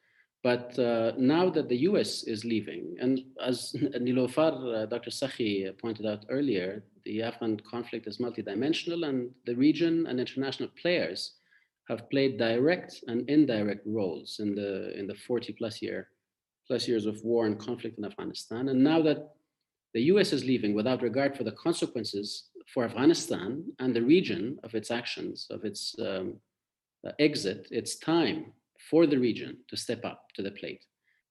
Speaker 5: But now that the US is leaving, and as Nilüfer, Dr. Sakhi pointed out earlier, the Afghan conflict is multidimensional, and the region and international players have played direct and indirect roles in the 40 plus years of war and conflict in Afghanistan. And now that the US is leaving without regard for the consequences for Afghanistan and the region of its actions, of its exit, it's time for the region to step up to the plate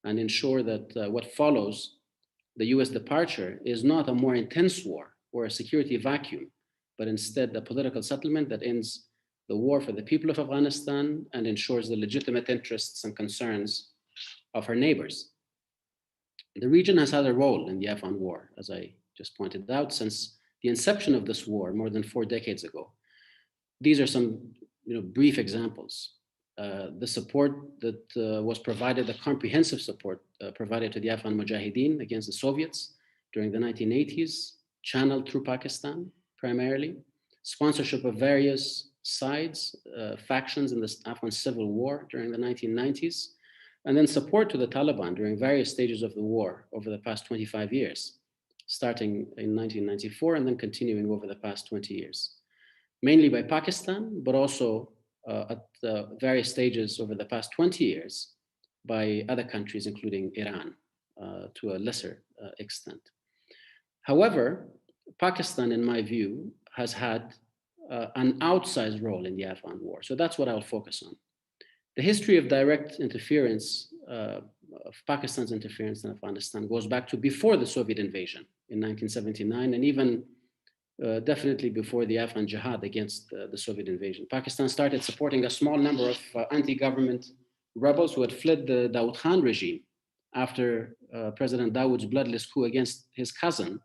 Speaker 5: and ensure that what follows the US departure is not a more intense war or a security vacuum, but instead a political settlement that ends the war for the people of Afghanistan and ensures the legitimate interests and concerns of her neighbors. The region has had a role in the Afghan war, as I just pointed out, since the inception of this war more than 4 decades ago. These are some brief examples. The support that was provided, the comprehensive support provided to the Afghan Mujahideen against the Soviets during the 1980s, channeled through Pakistan primarily, sponsorship of various sides, factions in the Afghan civil war during the 1990s, and then support to the Taliban during various stages of the war over the past 25 years, starting in 1994 and then continuing over the past 20 years, mainly by Pakistan, but also at various stages over the past 20 years by other countries, including Iran, to a lesser extent. However, Pakistan, in my view, has had an outsized role in the Afghan war. So that's what I'll focus on. The history of direct interference, of Pakistan's interference in Afghanistan, goes back to before the Soviet invasion in 1979, and even definitely before the Afghan jihad against the Soviet invasion. Pakistan started supporting a small number of anti-government rebels who had fled the Dawood Khan regime after President Dawood's bloodless coup against his cousin,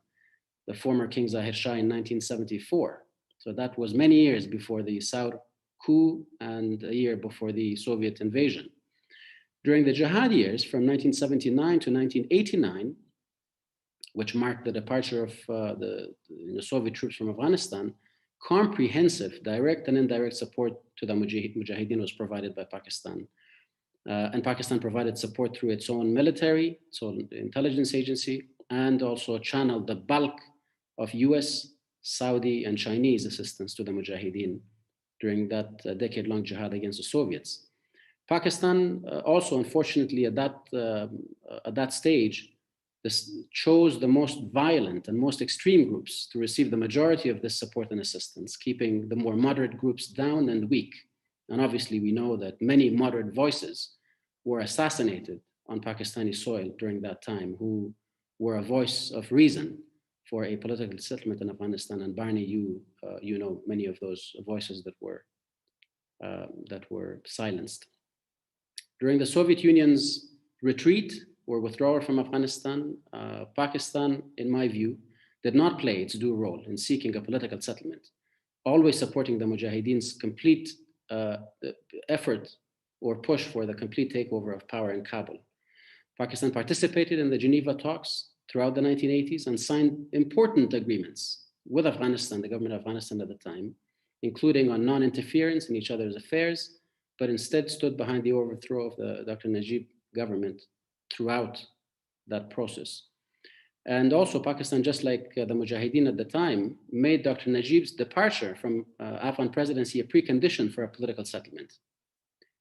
Speaker 5: the former King Zahir Shah, in 1974. So that was many years before the Saur coup and a year before the Soviet invasion. During the jihad years from 1979 to 1989, which marked the departure of the Soviet troops from Afghanistan, comprehensive direct and indirect support to the Mujahideen was provided by Pakistan. And Pakistan provided support through its own military, its own intelligence agency, and also channeled the bulk of US, Saudi, and Chinese assistance to the Mujahideen during that decade-long jihad against the Soviets. Pakistan also, unfortunately, at that stage, chose the most violent and most extreme groups to receive the majority of this support and assistance, keeping the more moderate groups down and weak. And obviously, we know that many moderate voices were assassinated on Pakistani soil during that time, who were a voice of reason for a political settlement in Afghanistan. And Barney, you know many of those voices that were silenced. During the Soviet Union's retreat or withdrawal from Afghanistan, Pakistan, in my view, did not play its due role in seeking a political settlement, always supporting the Mujahideen's complete effort or push for the complete takeover of power in Kabul. Pakistan participated in the Geneva talks throughout the 1980s and signed important agreements with Afghanistan, the government of Afghanistan at the time, including on non-interference in each other's affairs, but instead stood behind the overthrow of the Dr. Najib government throughout that process. And also Pakistan, just like the Mujahideen at the time, made Dr. Najib's departure from Afghan presidency a precondition for a political settlement.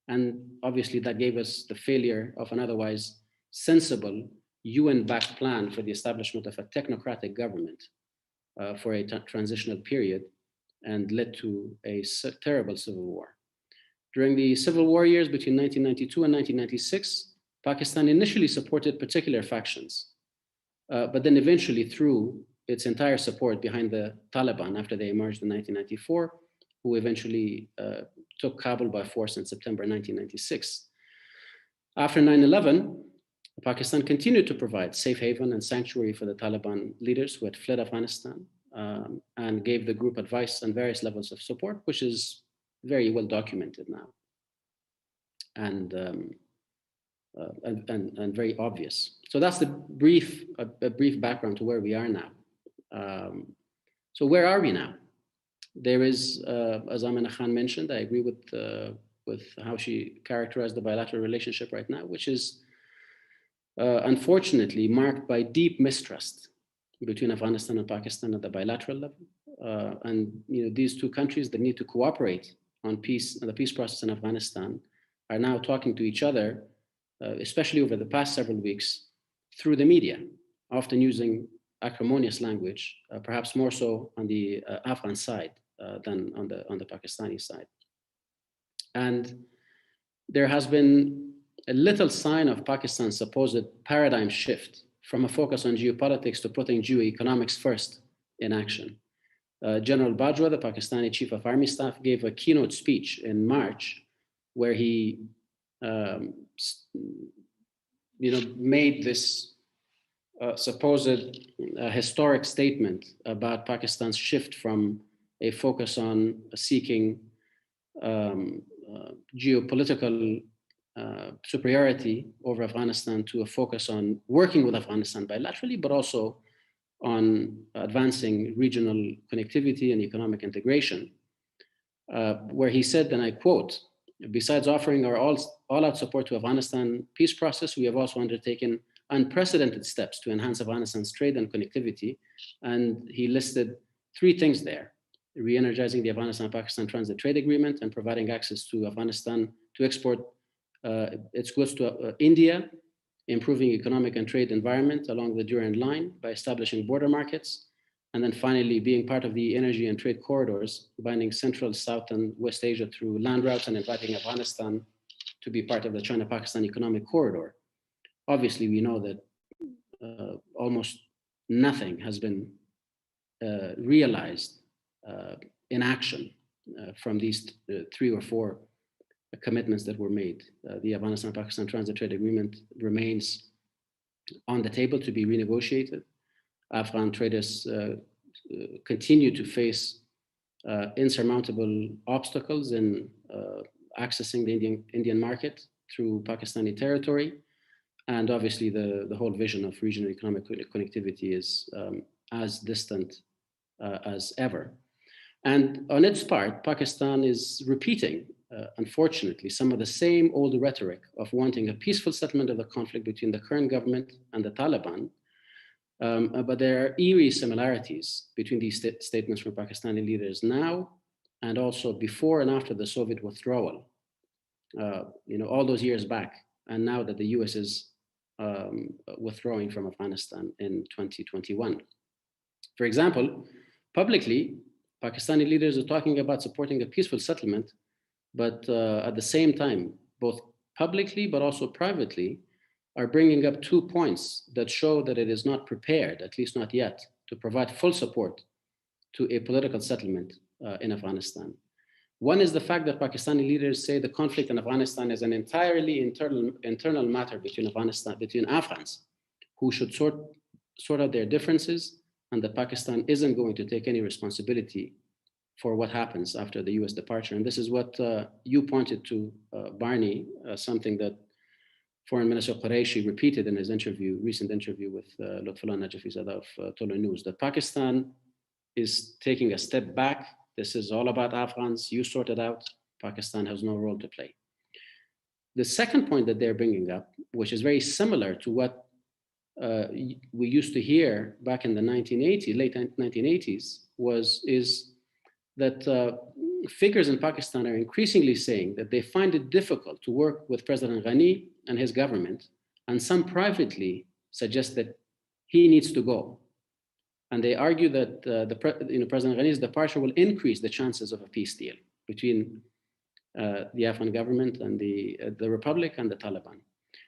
Speaker 5: And obviously that gave us the failure of an otherwise sensible UN-backed plan for the establishment of a technocratic government for a transitional period, and led to a terrible civil war. During the civil war years between 1992 and 1996, Pakistan initially supported particular factions, but then eventually threw its entire support behind the Taliban after they emerged in 1994, who eventually took Kabul by force in September 1996. After 9/11, Pakistan continued to provide safe haven and sanctuary for the Taliban leaders who had fled Afghanistan, and gave the group advice and various levels of support, which is very well documented now and very obvious. So that's the brief background to where we are now. So where are we now? There is, as Amina Khan mentioned, I agree with how she characterized the bilateral relationship right now, which is unfortunately marked by deep mistrust between Afghanistan and Pakistan at the bilateral level. And these two countries that need to cooperate on peace and the peace process in Afghanistan are now talking to each other, especially over the past several weeks, through the media, often using acrimonious language, perhaps more so on the Afghan side than on the Pakistani side. And there has been a little sign of Pakistan's supposed paradigm shift from a focus on geopolitics to putting geoeconomics first in action. General Bajwa, the Pakistani Chief of Army Staff, gave a keynote speech in March where he made this supposed historic statement about Pakistan's shift from a focus on seeking geopolitical superiority over Afghanistan to a focus on working with Afghanistan bilaterally, but also on advancing regional connectivity and economic integration, where he said, and I quote, "Besides offering our all-out support to Afghanistan peace process, we have also undertaken unprecedented steps to enhance Afghanistan's trade and connectivity." And he listed 3 things there: re-energizing the Afghanistan-Pakistan Transit Trade Agreement and providing access to Afghanistan to export its goods to India, improving economic and trade environment along the Durand Line by establishing border markets, and then finally being part of the energy and trade corridors, binding Central, South, and West Asia through land routes and inviting Afghanistan to be part of the China-Pakistan Economic Corridor. Obviously, we know that almost nothing has been realized in action from these 3 or 4 commitments that were made. The Afghanistan-Pakistan Transit Trade Agreement remains on the table to be renegotiated. Afghan traders continue to face insurmountable obstacles in accessing the Indian market through Pakistani territory. And obviously the whole vision of regional economic connectivity is as distant as ever. And on its part, Pakistan is repeating, unfortunately, some of the same old rhetoric of wanting a peaceful settlement of the conflict between the current government and the Taliban. But there are eerie similarities between these statements from Pakistani leaders now and also before and after the Soviet withdrawal, all those years back, and now that the US is withdrawing from Afghanistan in 2021. For example, publicly, Pakistani leaders are talking about supporting a peaceful settlement, but at the same time, both publicly but also privately, are bringing up 2 points that show that it is not prepared, at least not yet, to provide full support to a political settlement in Afghanistan. One is the fact that Pakistani leaders say the conflict in Afghanistan is an entirely internal matter between Afghans, who should sort out their differences, and that Pakistan isn't going to take any responsibility for what happens after the US departure. And this is what you pointed to, Barney, something that Foreign Minister Qureshi repeated in his recent interview with Lutfullah Najafizadeh of Tolo News, that Pakistan is taking a step back. This is all about Afghans. You sort it out. Pakistan has no role to play. The second point that they're bringing up, which is very similar to what we used to hear back in the late 1980s, is that figures in Pakistan are increasingly saying that they find it difficult to work with President Ghani and his government, and some privately suggest that he needs to go. And they argue that President Ghani's departure will increase the chances of a peace deal between the Afghan government and the Republic and the Taliban.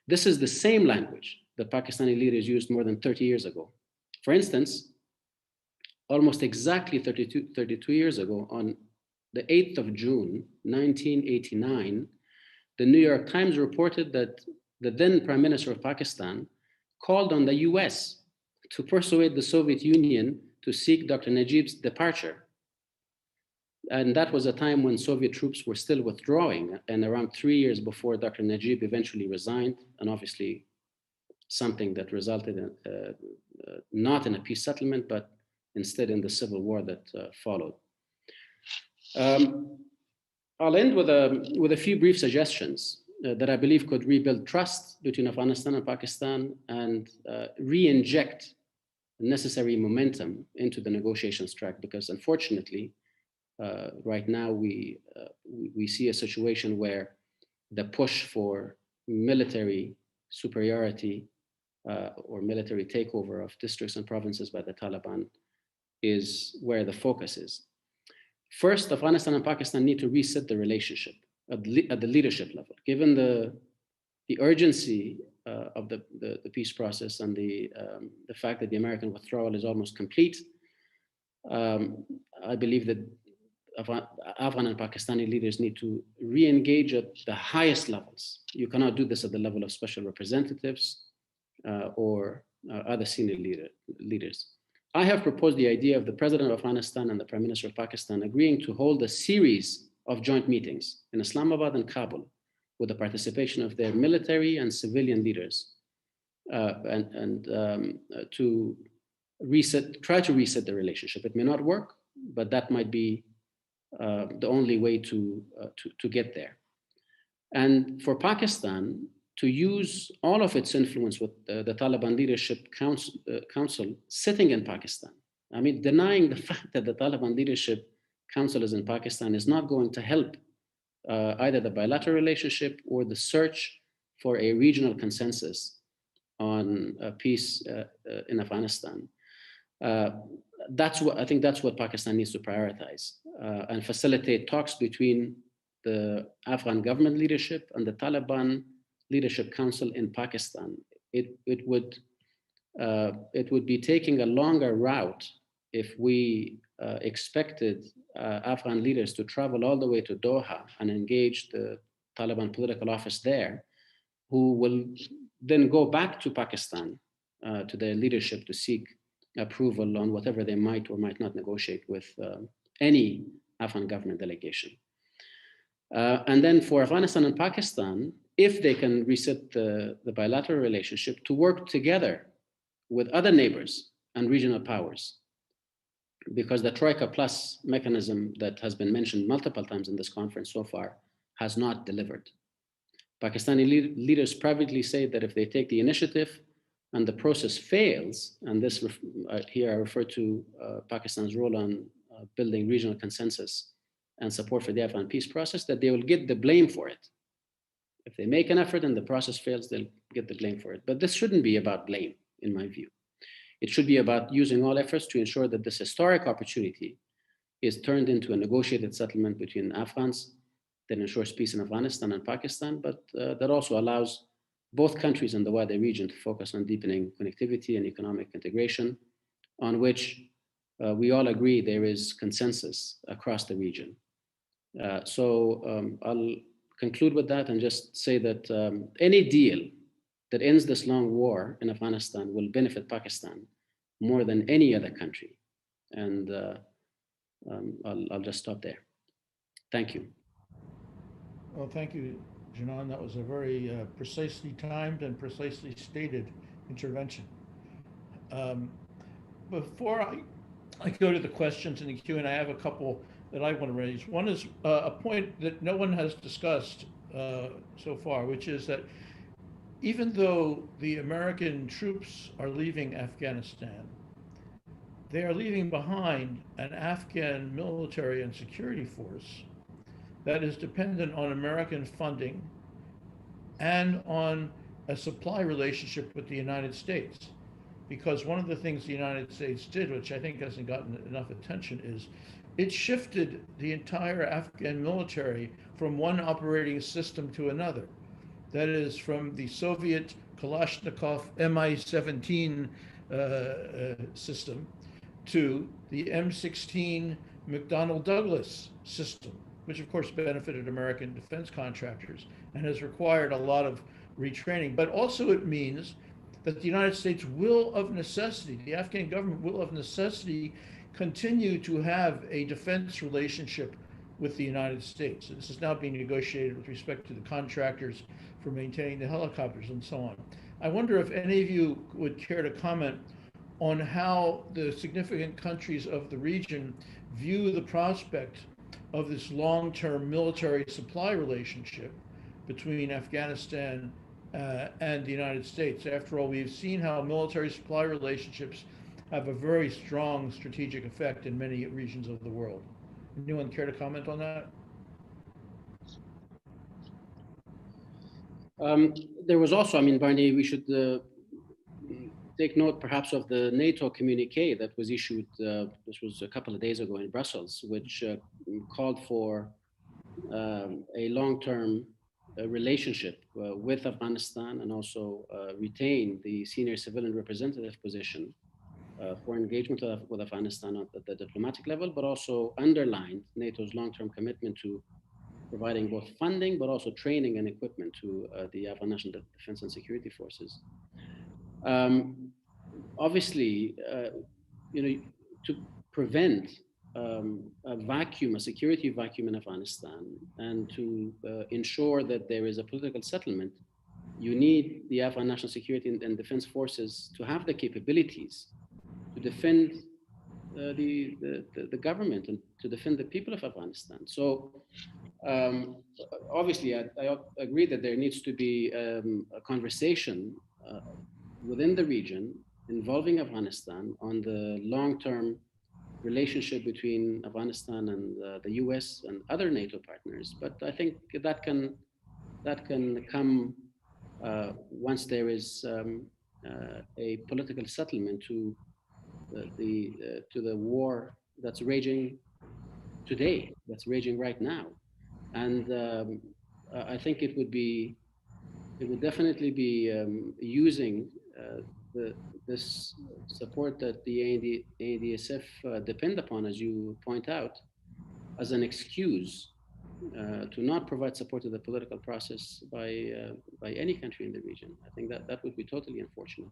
Speaker 5: This is the same language that Pakistani leaders used more than 30 years ago. For instance, almost exactly 32 years ago, on the 8th of June, 1989, the New York Times reported that the then Prime Minister of Pakistan called on the US to persuade the Soviet Union to seek Dr. Najib's departure. And that was a time when Soviet troops were still withdrawing, and around 3 years before Dr. Najib eventually resigned, and obviously something that resulted in not in a peace settlement, but instead in the civil war that followed. I'll end with a few brief suggestions that I believe could rebuild trust between Afghanistan and Pakistan and re-inject necessary momentum into the negotiations track, because unfortunately, right now we see a situation where the push for military superiority or military takeover of districts and provinces by the Taliban is where the focus is. First, Afghanistan and Pakistan need to reset the relationship at the leadership level. Given the urgency of the peace process and the fact that the American withdrawal is almost complete, I believe that Afghan and Pakistani leaders need to re-engage at the highest levels. You cannot do this at the level of special representatives or other senior leaders. I have proposed the idea of the President of Afghanistan and the Prime Minister of Pakistan agreeing to hold a series of joint meetings in Islamabad and Kabul with the participation of their military and civilian leaders to try to reset the relationship. It may not work, but that might be the only way to get there. And for Pakistan to use all of its influence with the Taliban Leadership Council sitting in Pakistan. I mean, denying the fact that the Taliban Leadership Council is in Pakistan is not going to help either the bilateral relationship or the search for a regional consensus on peace in Afghanistan. I think that's what Pakistan needs to prioritize and facilitate talks between the Afghan government leadership and the Taliban Leadership Council in Pakistan. It would be taking a longer route if we expected Afghan leaders to travel all the way to Doha and engage the Taliban political office there, who will then go back to Pakistan to their leadership to seek approval on whatever they might or might not negotiate with any Afghan government delegation. And then for Afghanistan and Pakistan, if they can reset the bilateral relationship, to work together with other neighbors and regional powers, because the Troika Plus mechanism that has been mentioned multiple times in this conference so far has not delivered. Pakistani leaders privately say that if they take the initiative and the process fails, and this here I refer to Pakistan's role on building regional consensus and support for the Afghan peace process, that they will get the blame for it. If they make an effort and the process fails, they'll get the blame for it. But this shouldn't be about blame, in my view. It should be about using all efforts to ensure that this historic opportunity is turned into a negotiated settlement between Afghans that ensures peace in Afghanistan and Pakistan, but that also allows both countries in the wider region to focus on deepening connectivity and economic integration, on which we all agree there is consensus across the region. So I'll conclude with that and just say that any deal that ends this long war in Afghanistan will benefit Pakistan more than any other country. And I'll just stop there. Thank you.
Speaker 1: Well, thank you, Janan. That was a very precisely timed and precisely stated intervention. Before I go to the questions in the Q&A, I have a couple that I want to raise. One is a point that no one has discussed so far, which is that even though the American troops are leaving Afghanistan, they are leaving behind an Afghan military and security force that is dependent on American funding and on a supply relationship with the United States. Because one of the things the United States did, which I think hasn't gotten enough attention, is it shifted the entire Afghan military from one operating system to another. That is, from the Soviet Kalashnikov Mi-17 system to the M16 McDonnell Douglas system, which of course benefited American defense contractors and has required a lot of retraining. But also it means that the United States will of necessity, the Afghan government will of necessity continue to have a defense relationship with the United States. This is now being negotiated with respect to the contractors for maintaining the helicopters and so on. I wonder if any of you would care to comment on how the significant countries of the region view the prospect of this long-term military supply relationship between Afghanistan and the United States. After all, we've seen how military supply relationships have a very strong strategic effect in many regions of the world. Anyone care to comment on that?
Speaker 5: There was also, I mean, Barney, we should take note perhaps of the NATO communique that was issued, this was a couple of days ago in Brussels, which called for a long-term relationship with Afghanistan and also retain the senior civilian representative position for engagement with Afghanistan at the diplomatic level, but also underlined NATO's long-term commitment to providing both funding, but also training and equipment to the Afghan National Defense and Security Forces. Obviously, to prevent a vacuum, a security vacuum in Afghanistan, and to ensure that there is a political settlement, you need the Afghan National Security and Defense Forces to have the capabilities to defend the government and to defend the people of Afghanistan. So obviously, I agree that there needs to be a conversation within the region involving Afghanistan on the long-term relationship between Afghanistan and the US and other NATO partners. But I think that can come once there is a political settlement to the war that's raging today, that's raging right now. And I think it would definitely be using this support that the ANDSF depend upon, as you point out, as an excuse to not provide support to the political process by any country in the region. I think that would be totally unfortunate.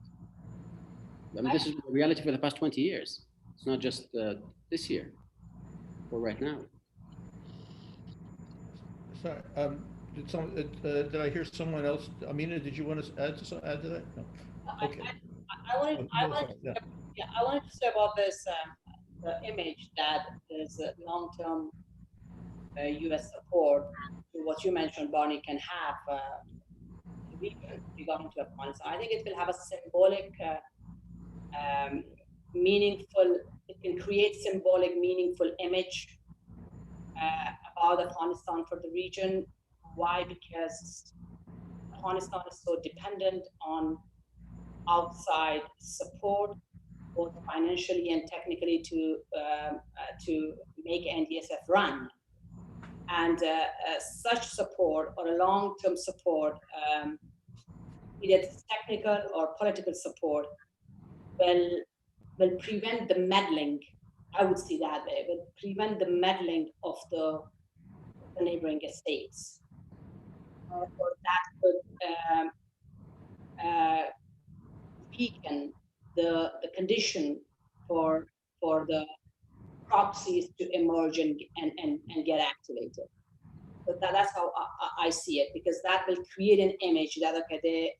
Speaker 5: I mean, this is the reality for the past 20 years. It's not just this year or right now.
Speaker 1: Sorry, did I hear someone else? Amina, did you want to add to that? No. Okay.
Speaker 3: I wanted to say about this the image that there's a long-term U.S. support to what you mentioned, Barney, can have regarding to Afghanistan. I think it will have a symbolic, meaningful. It can create symbolic, meaningful image about Afghanistan for the region. Why? Because Afghanistan is so dependent on outside support, both financially and technically, to make NDSF run. And such support, or a long-term support, either it's technical or political support, will prevent the meddling. I would see that way. Will prevent the meddling of the neighboring states. Or that could weaken the condition for the proxies to emerge and get activated. So that's how I see it, because that will create an image that, okay,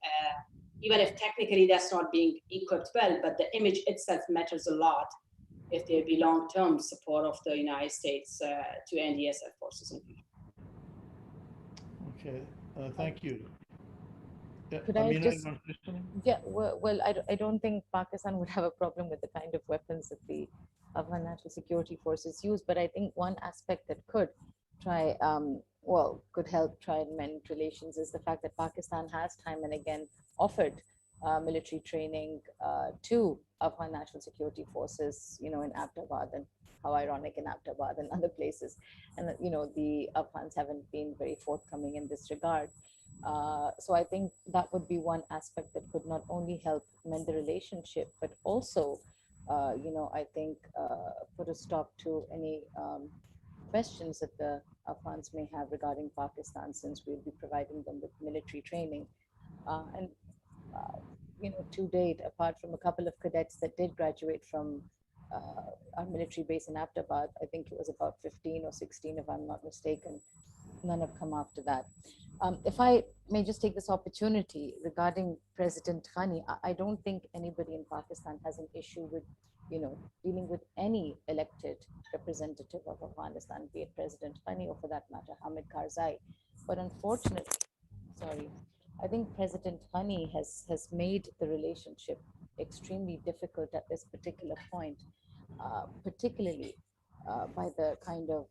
Speaker 3: even if technically that's not being equipped well, but the image itself matters a lot if there be long-term support of the United States to NDSF forces in the future.
Speaker 1: Okay, thank you.
Speaker 4: Could I just, yeah, well, I don't think Pakistan would have a problem with the kind of weapons that the Afghan National Security Forces use, but I think one aspect that could try, could help try and mend relations is the fact that Pakistan has time and again offered military training to Afghan National Security Forces, in Abbottabad, and how ironic, in Abbottabad and other places. And, the Afghans haven't been very forthcoming in this regard. So I think that would be one aspect that could not only help mend the relationship, but also, I think put a stop to any questions that the Afghans may have regarding Pakistan, since we'll be providing them with military training. To date, apart from a couple of cadets that did graduate from our military base in Abbottabad, I think it was about 15 or 16, if I'm not mistaken. None have come after that. If I may just take this opportunity regarding President Ghani, I don't think anybody in Pakistan has an issue with, dealing with any elected representative of Afghanistan, be it President Ghani or, for that matter, Hamid Karzai. But unfortunately, I think President Ghani has made the relationship extremely difficult at this particular point, particularly by the kind of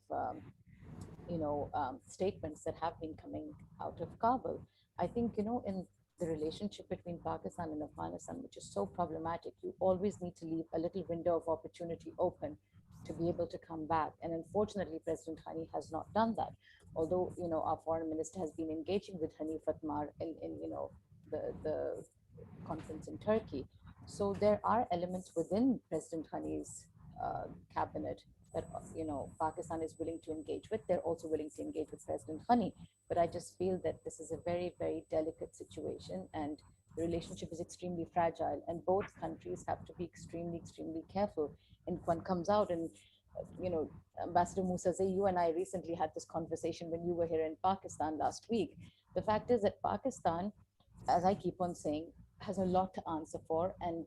Speaker 4: statements that have been coming out of Kabul. I think, in the relationship between Pakistan and Afghanistan, which is so problematic, you always need to leave a little window of opportunity open to be able to come back. And unfortunately, President Ghani has not done that. Although, our foreign minister has been engaging with Hani Fatmar in the conference in Turkey. So there are elements within President Ghani's cabinet that Pakistan is willing to engage with. They're also willing to engage with President Ghani. But I just feel that this is a very, very delicate situation, and the relationship is extremely fragile, and both countries have to be extremely, extremely careful. And one comes out and Ambassador Musazay, you and I recently had this conversation when you were here in Pakistan last week. The fact is that Pakistan, as I keep on saying, has a lot to answer for, and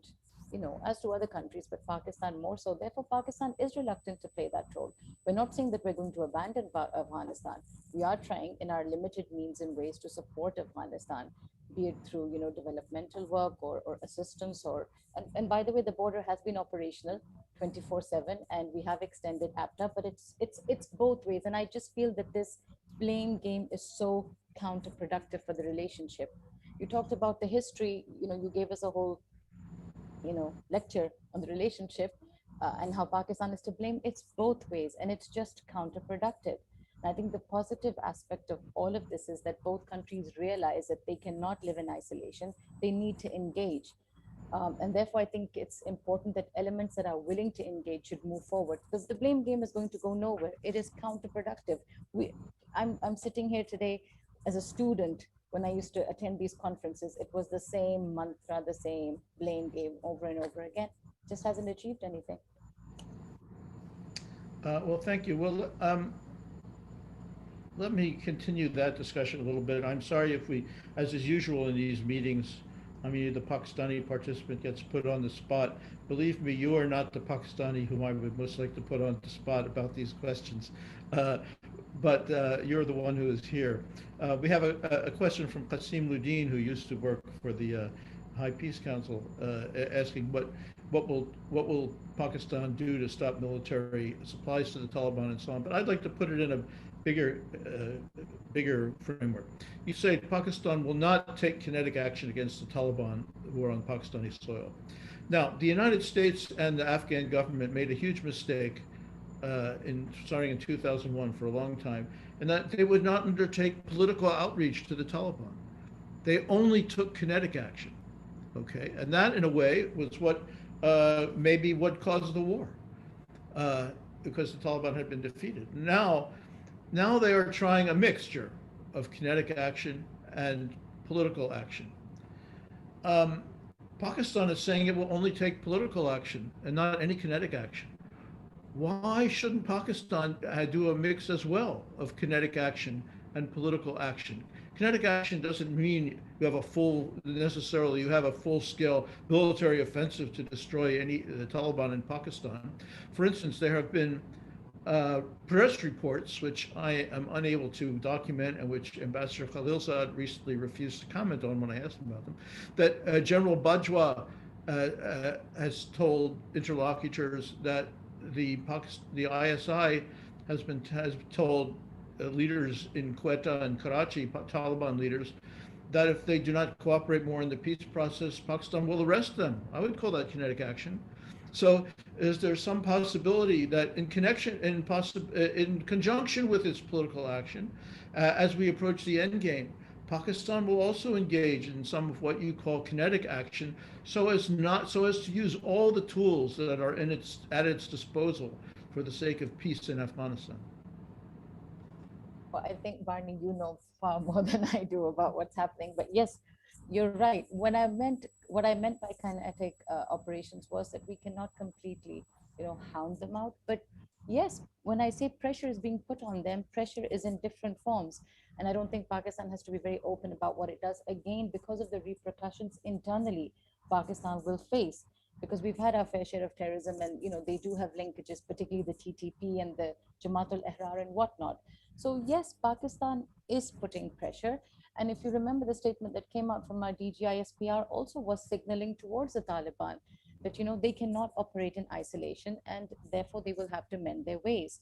Speaker 4: as to other countries, but Pakistan more so. Therefore, Pakistan is reluctant to play that role. We're not saying that we're going to abandon Afghanistan. We are trying, in our limited means and ways, to support Afghanistan, be it through developmental work or assistance, and by the way, the border has been operational 24/7, and we have extended APTA, but it's both ways, and I just feel that this blame game is so counterproductive for the relationship. You talked about the history, you gave us a whole lecture on the relationship, and how Pakistan is to blame. It's both ways, and it's just counterproductive. And I think the positive aspect of all of this is that both countries realize that they cannot live in isolation. They need to engage. And therefore, I think it's important that elements that are willing to engage should move forward, because the blame game is going to go nowhere. It is counterproductive. I'm sitting here today as a student. When I used to attend these conferences, it was the same mantra, the same blame game over and over again. Just hasn't achieved anything.
Speaker 1: Well, thank you. Well, let me continue that discussion a little bit. I'm sorry if we, as is usual in these meetings, I mean, the Pakistani participant gets put on the spot. Believe me, you are not the Pakistani whom I would most like to put on the spot about these questions. But you're the one who is here. We have a question from Qasim Ludin, who used to work for the High Peace Council, asking what will Pakistan do to stop military supplies to the Taliban and so on. But I'd like to put it in a bigger framework. You say Pakistan will not take kinetic action against the Taliban who are on Pakistani soil. Now, the United States and the Afghan government made a huge mistake starting in 2001 for a long time, and that they would not undertake political outreach to the Taliban. They only took kinetic action, okay? And that, in a way, was what maybe what caused the war, because the Taliban had been defeated. Now they are trying a mixture of kinetic action and political action. Pakistan is saying it will only take political action and not any kinetic action. Why shouldn't Pakistan do a mix as well of kinetic action and political action? Kinetic action doesn't mean you have a full-scale military offensive to destroy the Taliban in Pakistan. For instance, there have been press reports, which I am unable to document and which Ambassador Khalilzad recently refused to comment on when I asked him about them, that General Bajwa has told interlocutors that the ISI has told leaders in Quetta and Karachi, Taliban leaders, that if they do not cooperate more in the peace process, Pakistan will arrest them. I would call that kinetic action. So, is there some possibility that in conjunction with its political action, as we approach the end game, Pakistan will also engage in some of what you call kinetic action, so as to use all the tools that are at its disposal for the sake of peace in Afghanistan?
Speaker 4: Well, I think, Barney, you know far more than I do about what's happening. But yes, you're right. What I meant by kinetic operations was that we cannot completely, hound them out. But yes, when I say pressure is being put on them, pressure is in different forms. And I don't think Pakistan has to be very open about what it does. Again, because of the repercussions internally Pakistan will face. Because we've had our fair share of terrorism, and they do have linkages, particularly the TTP and the Jamaat al-Ahrar and whatnot. So yes, Pakistan is putting pressure. And if you remember, the statement that came out from our DGISPR also was signaling towards the Taliban that they cannot operate in isolation, and therefore they will have to mend their ways.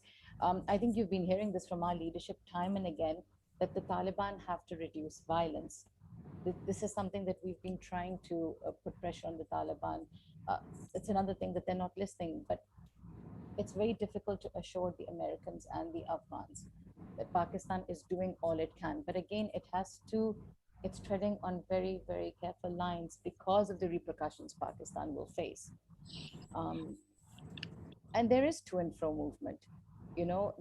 Speaker 4: I think you've been hearing this from our leadership time and again, that the Taliban have to reduce violence. This is something that we've been trying to put pressure on the Taliban. It's another thing that they're not listening, but it's very difficult to assure the Americans and the Afghans that Pakistan is doing all it can. But again, it has to it's treading on very, very careful lines because of the repercussions Pakistan will face. And there is to and fro movement.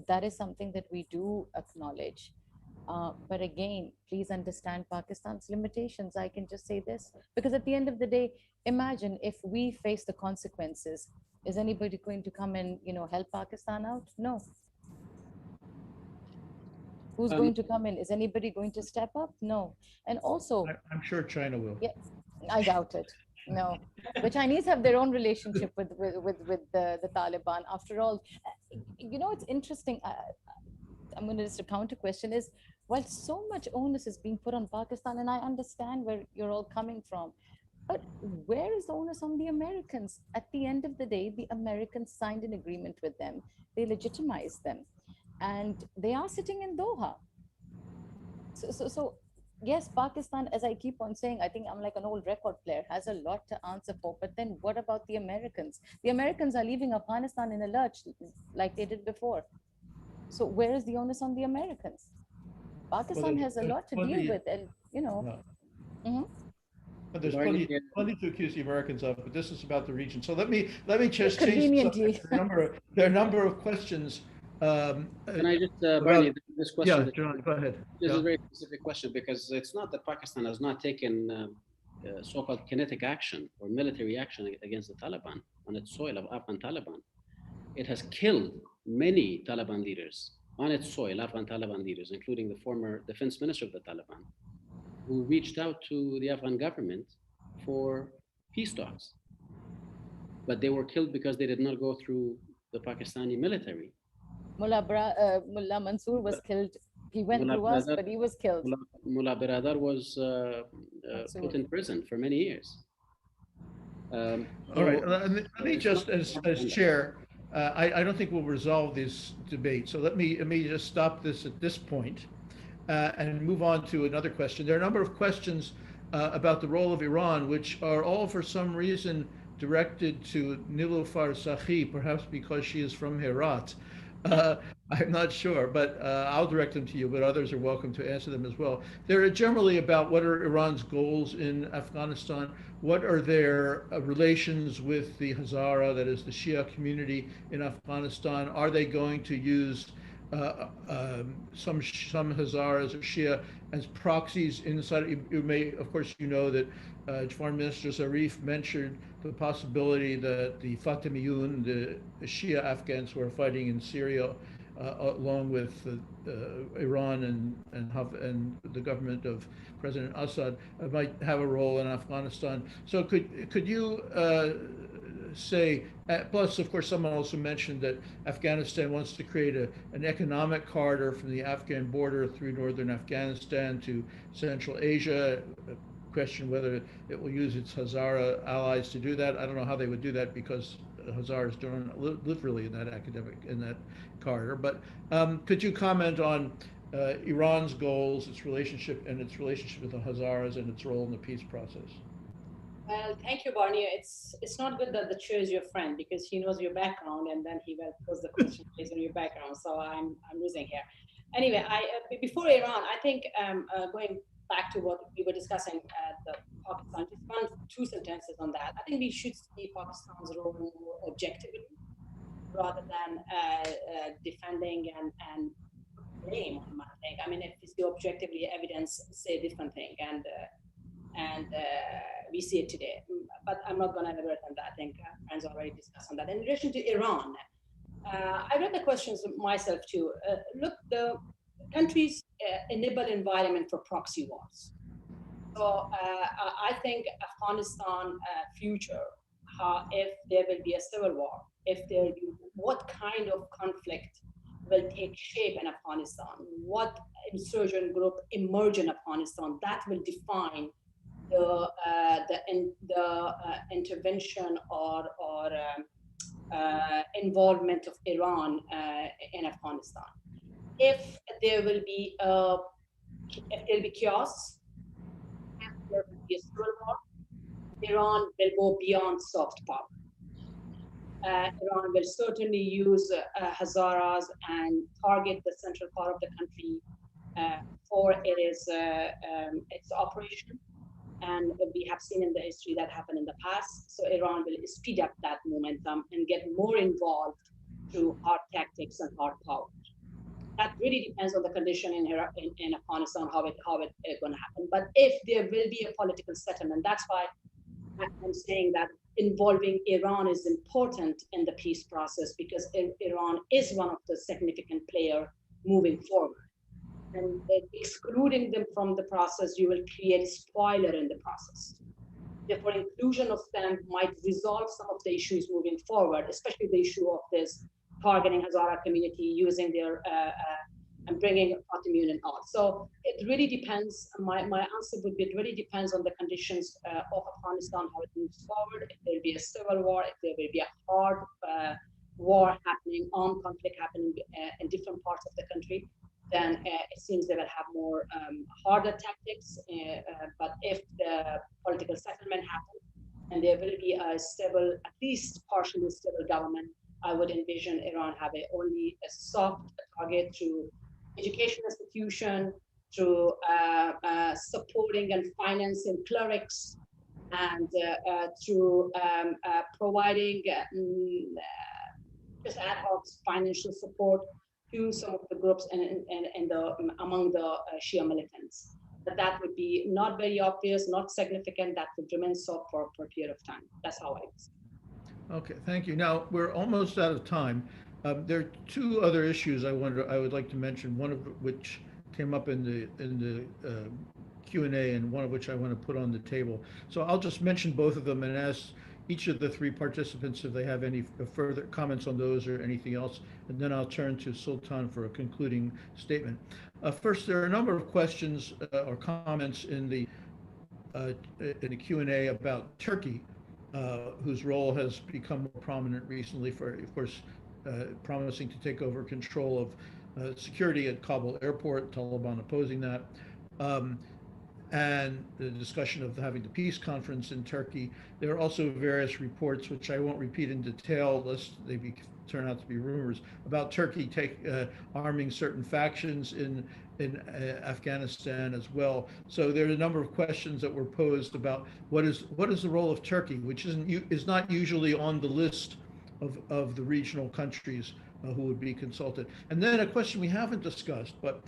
Speaker 4: That is something that we do acknowledge. But again, please understand Pakistan's limitations. I can just say this, because at the end of the day, imagine if we face the consequences. Is anybody going to come and, help Pakistan out? No. Who's going to come in? Is anybody going to step up? No. And also,
Speaker 1: I'm sure China will.
Speaker 4: yeah, I doubt it. No, the Chinese have their own relationship with the Taliban. After all, it's interesting. I'm going to just a counter question is, while so much onus is being put on Pakistan, and I understand where you're all coming from, but where is the onus on the Americans? At the end of the day, the Americans signed an agreement with them. They legitimized them, and they are sitting in Doha. So yes, Pakistan, as I keep on saying, I think I'm like an old record player, has a lot to answer for. But then what about the Americans? The Americans are leaving Afghanistan in a lurch like they did before. So where is the onus on the Americans? Pakistan has a lot to deal with, and
Speaker 1: But there's plenty to accuse the Americans of, but this is about the region. So let me just change the subject. There are a number of questions.
Speaker 5: Can I just, Barney, this question?
Speaker 1: Yeah, John, go ahead.
Speaker 5: This is a very specific question, because it's not that Pakistan has not taken so-called kinetic action or military action against the Taliban on its soil of Afghan Taliban. It has killed many Taliban leaders on its soil, Afghan Taliban leaders, including the former defense minister of the Taliban, who reached out to the Afghan government for peace talks. But they were killed because they did not go through the Pakistani military.
Speaker 4: Mullah Mansour was killed. He went through us, but he was killed.
Speaker 5: Mullah Biradar was put in prison for many years.
Speaker 1: All right, let me just, as chair, I don't think we'll resolve this debate. So let me just stop this at this point and move on to another question. There are a number of questions about the role of Iran, which are all for some reason directed to Niloufar Sakhi, perhaps because she is from Herat. I'm not sure, but I'll direct them to you, but others are welcome to answer them as well. They're generally about what are Iran's goals in Afghanistan, what are their relations with the Hazara, that is the Shia community in Afghanistan. Are they going to use some Hazaras or Shia as proxies inside? You may, of course, you know that Foreign Minister Zarif mentioned the possibility that the Fatimiyun, the Shia Afghans who are fighting in Syria, along with Iran and the government of President Assad, might have a role in Afghanistan. So could you say, plus of course someone also mentioned that Afghanistan wants to create an economic corridor from the Afghan border through northern Afghanistan to Central Asia. Question whether it will use its Hazara allies to do that. I don't know how they would do that, because Hazaras don't live really in that corridor. But could you comment on Iran's goals, its relationship with the Hazaras, and its role in the peace process?
Speaker 3: Well, thank you, Barney. It's not good that the chair is your friend, because he knows your background, and then he will pose the question based on your background. So I'm losing here. Anyway, before Iran, I think going back to what we were discussing at the Pakistan, just two sentences on that. I think we should see Pakistan's role more objectively, rather than defending and blame on one thing. I mean, if you see objectively, evidence say a different thing, and we see it today. But I'm not going to elaborate on that. I think friends already discussed on that. In relation to Iran, I read the questions myself too. Look, the countries enable environment for proxy wars. So I think Afghanistan future, if there will be a civil war, if there will be, what kind of conflict will take shape in Afghanistan, what insurgent group emerge in Afghanistan, that will define the intervention or involvement of Iran in Afghanistan. If there will be chaos, if there will be a civil war, Iran will go beyond soft power. Iran will certainly use Hazaras and target the central part of the country for its operation. And we have seen in the history that happened in the past. So Iran will speed up that momentum and get more involved through hard tactics and hard power. That really depends on the condition in Afghanistan, how it going to happen. But if there will be a political settlement, that's why I'm saying that involving Iran is important in the peace process, because Iran is one of the significant player moving forward. And excluding them from the process, you will create a spoiler in the process. Therefore, inclusion of them might resolve some of the issues moving forward, especially the issue of this targeting Hazara community, using their and bringing autoimmune and all. So it really depends. My answer would be, it really depends on the conditions of Afghanistan, how it moves forward. If there will be a civil war, if there will be a hard war happening, armed conflict happening in different parts of the country, then it seems they will have more harder tactics. But if the political settlement happens and there will be a stable, at least partially stable government, I would envision Iran have only a soft target through education institution, through supporting and financing clerics, and through providing just ad hoc financial support to some of the groups among the Shia militants. But that would be not very obvious, not significant. That would remain so for a period of time. That's how I would say.
Speaker 1: Okay, thank you. Now, we're almost out of time. There are two other issues I would like to mention, one of which came up in the Q&A, and one of which I want to put on the table. So I'll just mention both of them and ask each of the three participants if they have any further comments on those or anything else, and then I'll turn to Sultan for a concluding statement. First, there are a number of questions or comments in the Q&A about Turkey, whose role has become more prominent recently, for, of course, promising to take over control of security at Kabul airport, Taliban opposing that, and the discussion of having the peace conference in Turkey. There are also various reports, which I won't repeat in detail, lest they turn out to be rumors, about Turkey arming certain factions in Afghanistan as well. So there are a number of questions that were posed about what is the role of Turkey, which is not usually on the list of the regional countries who would be consulted. And then a question we haven't discussed, but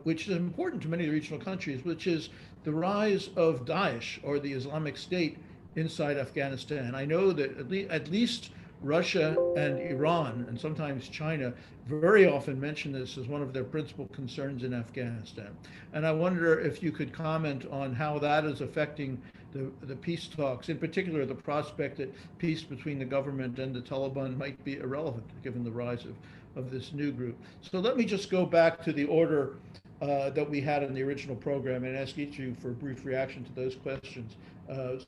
Speaker 1: which is important to many of the regional countries, which is the rise of Daesh, or the Islamic State, inside Afghanistan. I know that at least Russia and Iran, and sometimes China, very often mention this as one of their principal concerns in Afghanistan. And I wonder if you could comment on how that is affecting the peace talks, in particular the prospect that peace between the government and the Taliban might be irrelevant, given the rise of this new group. So let me just go back to the order that we had in the original program and ask each of you for a brief reaction to those questions.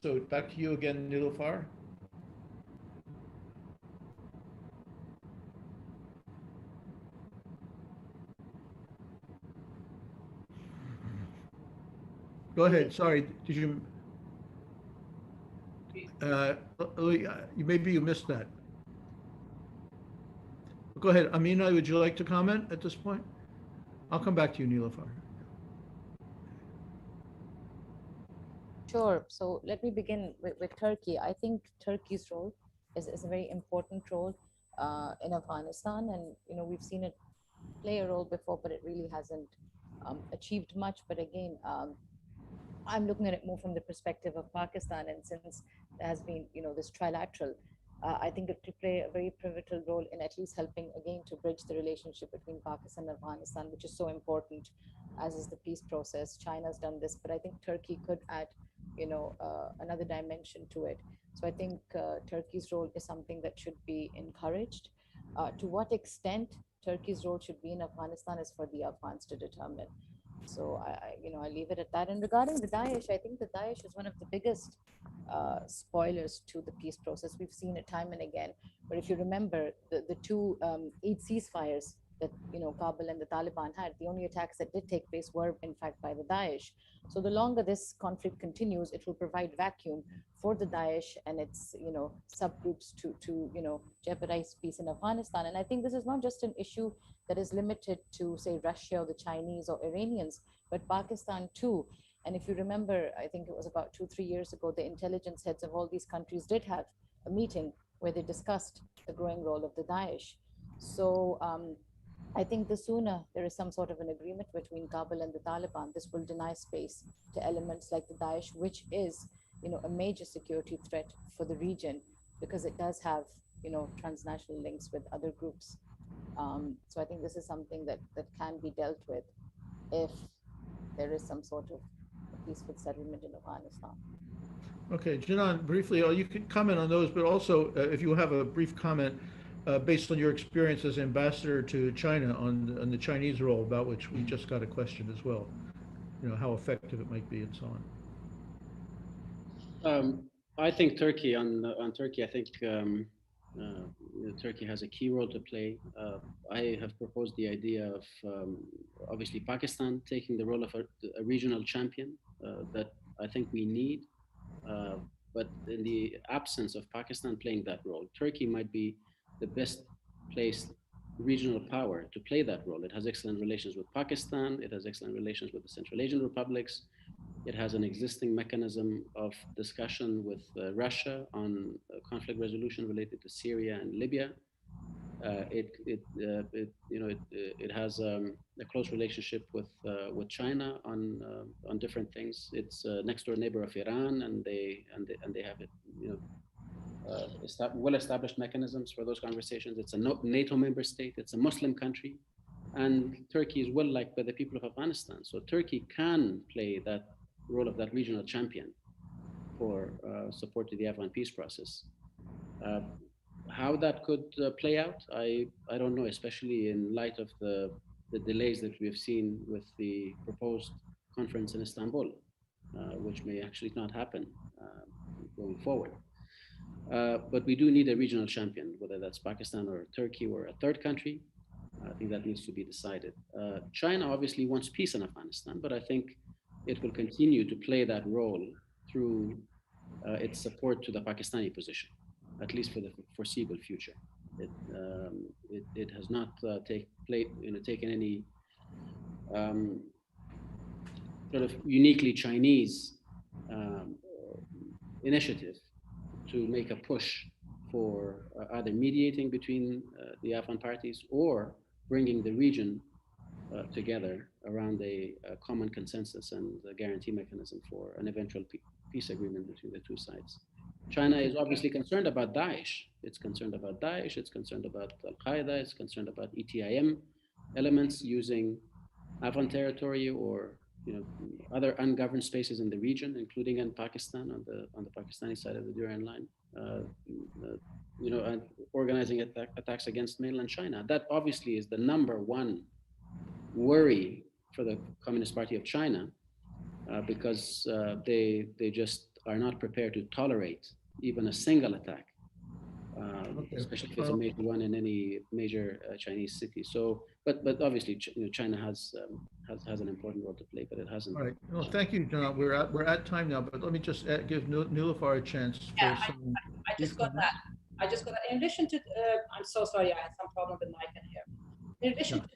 Speaker 1: So back to you again, Niloufar. Go ahead. Sorry, did you? Maybe you missed that. Go ahead, Amina. Would you like to comment at this point? I'll come back to you, Niloufar.
Speaker 4: Sure. So let me begin with Turkey. I think Turkey's role is a very important role in Afghanistan, and we've seen it play a role before, but it really hasn't achieved much. But again, I'm looking at it more from the perspective of Pakistan, and since there has been, this trilateral, I think it could play a very pivotal role in at least helping, again, to bridge the relationship between Pakistan and Afghanistan, which is so important, as is the peace process. China's done this, but I think Turkey could add, another dimension to it. So I think Turkey's role is something that should be encouraged. To what extent Turkey's role should be in Afghanistan is for the Afghans to determine. So I leave it at that. And regarding the Daesh, I think the Daesh is one of the biggest spoilers to the peace process. We've seen it time and again. But if you remember, the two Eid ceasefires that Kabul and the Taliban had. The only attacks that did take place were in fact by the Daesh. So the longer this conflict continues, it will provide vacuum for the Daesh and its subgroups to jeopardize peace in Afghanistan. And I think this is not just an issue that is limited to, say, Russia or the Chinese or Iranians, but Pakistan too. And if you remember, I think it was about 2-3 years ago, the intelligence heads of all these countries did have a meeting where they discussed the growing role of the Daesh. So I think the sooner there is some sort of an agreement between Kabul and the Taliban, this will deny space to elements like the Daesh, which is, a major security threat for the region because it does have, transnational links with other groups. So I think this is something that can be dealt with if there is some sort of a peaceful settlement in Afghanistan.
Speaker 1: Okay, Jinan, briefly, you can comment on those, but also if you have a brief comment based on your experience as ambassador to China on the Chinese role, about which we just got a question as well, how effective it might be and so on.
Speaker 5: I think Turkey, on Turkey, I think Turkey has a key role to play. I have proposed the idea of obviously Pakistan taking the role of a regional champion that I think we need. But in the absence of Pakistan playing that role, Turkey might be the best placed regional power to play that role. It has excellent relations with Pakistan. It has excellent relations with the Central Asian republics. It has an existing mechanism of discussion with Russia on conflict resolution related to Syria and Libya. It has a close relationship with China on different things. It's a next door neighbor of Iran, and they have well-established mechanisms for those conversations. It's a NATO member state. It's a Muslim country, and Turkey is well liked by the people of Afghanistan. So Turkey can play that role of that regional champion for support to the Afghan peace process. How that could play out, I don't know, especially in light of the delays that we have seen with the proposed conference in Istanbul, which may actually not happen going forward. But we do need a regional champion, whether that's Pakistan or Turkey or a third country. I think that needs to be decided. China obviously wants peace in Afghanistan, but I think it will continue to play that role through its support to the Pakistani position, at least for the foreseeable future. It has not taken any sort of uniquely Chinese initiative to make a push for either mediating between the Afghan parties or bringing the region together around a common consensus and a guarantee mechanism for an eventual peace agreement between the two sides. China is obviously concerned about Daesh. It's concerned about Daesh. It's concerned about Al-Qaeda. It's concerned about ETIM elements using Afghan territory or other ungoverned spaces in the region, including in Pakistan on the Pakistani side of the Durand Line. And organizing attacks against mainland China. That obviously is the number one worry for the Communist Party of China, because they just are not prepared to tolerate even a single attack, especially if it's a major one in any major Chinese city. So, but obviously, China has an important role to play, but it hasn't.
Speaker 1: All right. Well, thank you, John. We're at time now, but let me just give Nilüfer a chance for some.
Speaker 3: I just got that. In addition to, I'm so sorry, I had some problem with mic in here. In addition to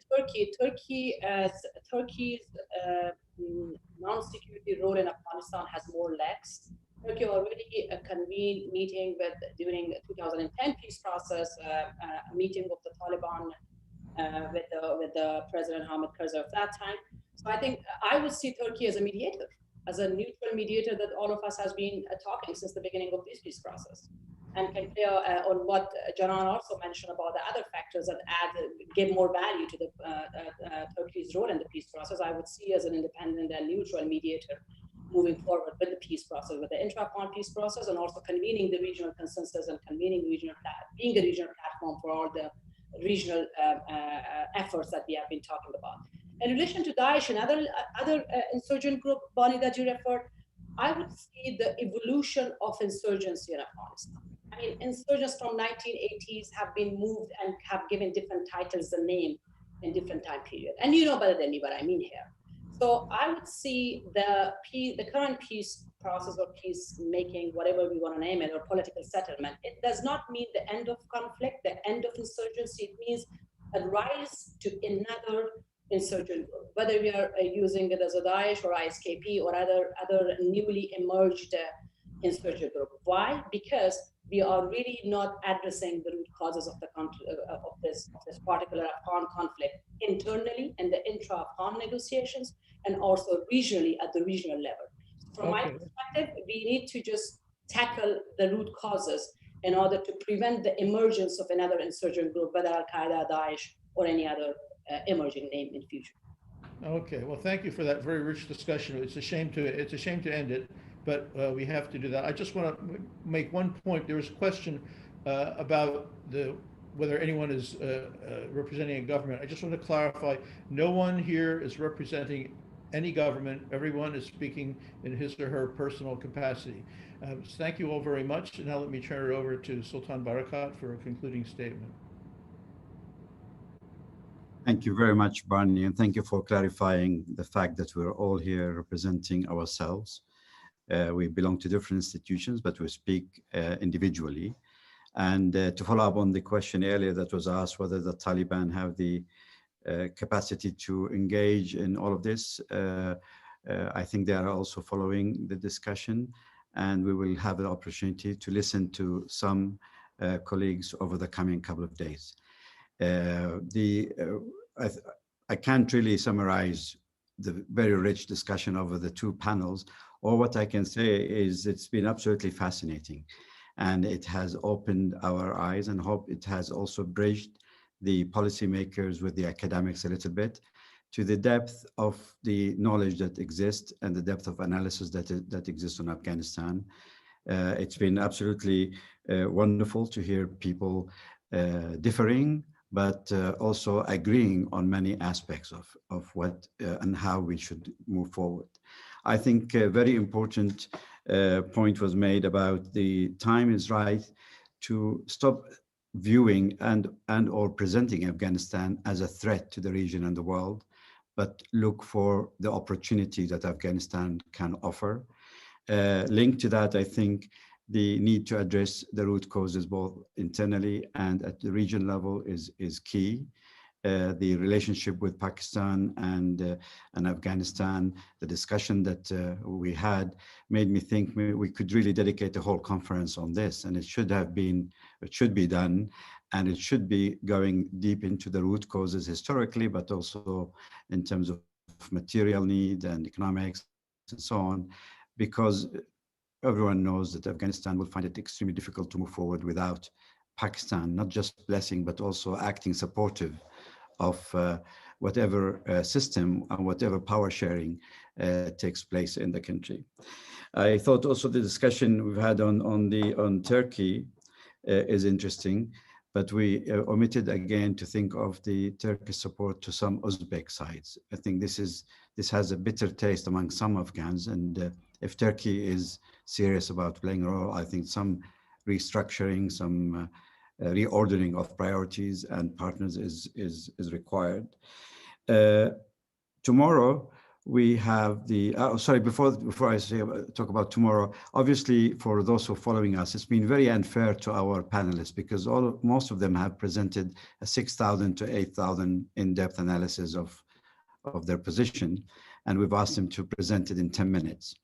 Speaker 3: Turkey's non-security role in Afghanistan has more legs. Turkey already convened meeting during the 2010 peace process, a meeting with the Taliban, with the President Hamid Karzai of that time. So I think I would see Turkey as a mediator, as a neutral mediator that all of us has been talking since the beginning of this peace process, and can play on what Janan also mentioned about the other factors that give more value to the Turkey's role in the peace process. I would see as an independent and neutral mediator moving forward with the peace process, with the intra-Afghan peace process, and also convening the regional consensus and being a regional platform for all the regional efforts that we have been talking about. In relation to Daesh and other insurgent group, Bonnie, that you referred, I would see the evolution of insurgency in Afghanistan. I mean, insurgents from 1980s have been moved and have given different titles and name. in different time period. And you know better than me what I mean here. So I would see the current peace process or peacemaking, whatever we want to name it, or political settlement, it does not mean the end of conflict, the end of insurgency. It means a rise to another insurgent group, whether we are using it as a Daesh or ISKP or other newly emerged insurgent group. Why? Because we are really not addressing the root causes of the of this particular Afghan conflict internally in the intra-Afghan negotiations, and also regionally at the regional level. From my perspective, we need to just tackle the root causes in order to prevent the emergence of another insurgent group, whether Al-Qaeda, Daesh, or any other emerging name in future.
Speaker 1: Okay, well, thank you for that very rich discussion. It's a shame to end it, but we have to do that. I just want to make one point. There was a question about whether anyone is representing a government. I just want to clarify, no one here is representing any government. Everyone is speaking in his or her personal capacity. So thank you all very much. And now let me turn it over to Sultan Barakat for a concluding statement.
Speaker 2: Thank you very much, Barney, and thank you for clarifying the fact that we're all here representing ourselves. We belong to different institutions, but we speak individually. And to follow up on the question earlier that was asked, whether the Taliban have the capacity to engage in all of this, I think they are also following the discussion, and we will have the opportunity to listen to some colleagues over the coming couple of days. I can't really summarize the very rich discussion over the two panels. All what I can say is it's been absolutely fascinating, and it has opened our eyes, and hope it has also bridged the policymakers with the academics a little bit to the depth of the knowledge that exists and the depth of analysis that exists in Afghanistan. It's been absolutely wonderful to hear people differing, but also agreeing on many aspects of what and how we should move forward. I think a very important point was made about the time is right to stop viewing and or presenting Afghanistan as a threat to the region and the world, but look for the opportunity that Afghanistan can offer. Linked to that, I think the need to address the root causes both internally and at the region level is key. The relationship with Pakistan and Afghanistan, the discussion that we had made me think we could really dedicate a whole conference on this, and it should be done, and it should be going deep into the root causes historically, but also in terms of material need and economics and so on, because everyone knows that Afghanistan will find it extremely difficult to move forward without Pakistan, not just blessing, but also acting supportive of whatever system and whatever power sharing takes place in the country. I thought also the discussion we've had on Turkey is interesting, but we omitted again to think of the Turkish support to some Uzbek sides. I think this has a bitter taste among some Afghans, and if Turkey is serious about playing a role, I think some restructuring, some reordering of priorities and partners is required. Tomorrow we have the, sorry, before I talk about tomorrow, obviously for those who are following us, it's been very unfair to our panelists because most of them have presented a 6,000 to 8,000 in-depth analysis of their position, and we've asked them to present it in 10 minutes.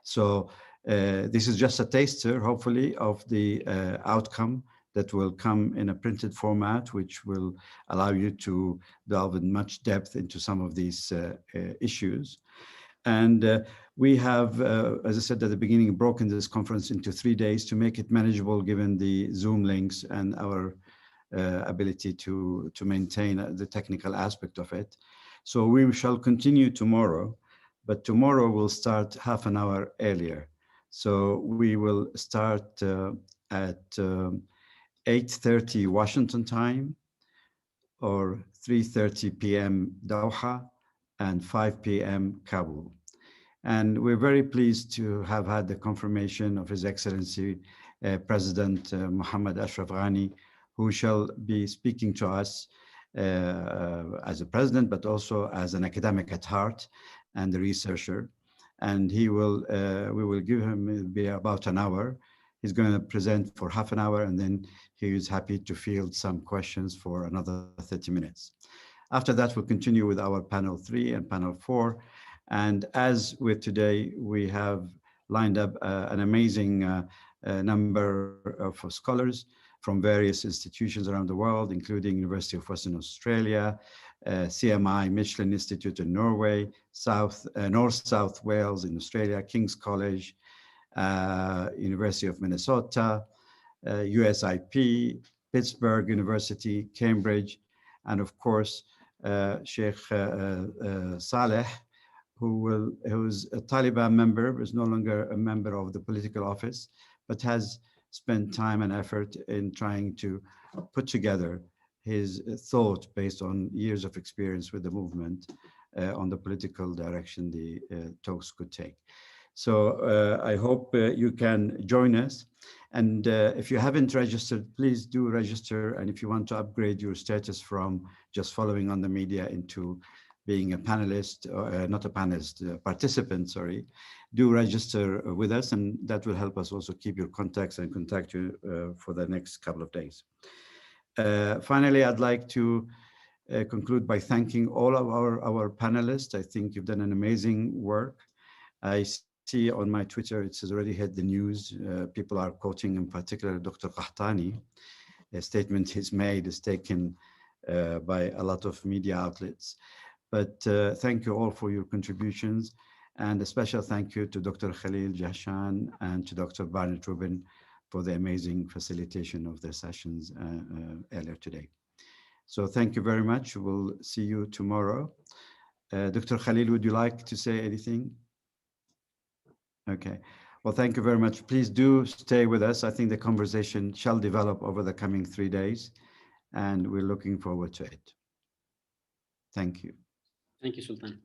Speaker 2: So this is just a taster, hopefully, of the outcome that will come in a printed format, which will allow you to delve in much depth into some of these issues. And we have, as I said at the beginning, broken this conference into 3 days to make it manageable given the Zoom links and our ability to maintain the technical aspect of it. So we shall continue tomorrow, but tomorrow we'll start half an hour earlier. So we will start at 8:30 Washington time, or 3:30 p.m. Doha, and 5 p.m. Kabul. And we're very pleased to have had the confirmation of His Excellency President Mohammad Ashraf Ghani, who shall be speaking to us as a president, but also as an academic at heart and a researcher. And we will give him, it'll be about an hour. He's going to present for half an hour, and then he is happy to field some questions for another 30 minutes. After that, we'll continue with our panel 3 and panel 4. And as with today, we have lined up an amazing number of scholars from various institutions around the world, including University of Western Australia, CMI, Michelin Institute in Norway, North-South Wales in Australia, King's College, University of Minnesota, USIP, Pittsburgh University, Cambridge, and of course, Sheikh Saleh, who's a Taliban member, is no longer a member of the political office, but has spent time and effort in trying to put together his thought based on years of experience with the movement on the political direction the talks could take. So I hope you can join us. And if you haven't registered, please do register. And if you want to upgrade your status from just following on the media into being a panelist, or not a panelist, participant, sorry, do register with us, and that will help us also keep your contacts and contact you for the next couple of days. Finally, I'd like to conclude by thanking all of our panelists. I think you've done an amazing work. I see on my Twitter, it has already hit the news. People are quoting in particular Dr. Qahtani. A statement he's made is taken by a lot of media outlets. But thank you all for your contributions, and a special thank you to Dr. Khalil Jahshan and to Dr. Barnett Rubin for the amazing facilitation of their sessions earlier today. So thank you very much. We'll see you tomorrow. Dr. Khalil, would you like to say anything? Okay. Well, thank you very much. Please do stay with us. I think the conversation shall develop over the coming 3 days, and we're looking forward to it. Thank you.
Speaker 5: Thank you, Sultan.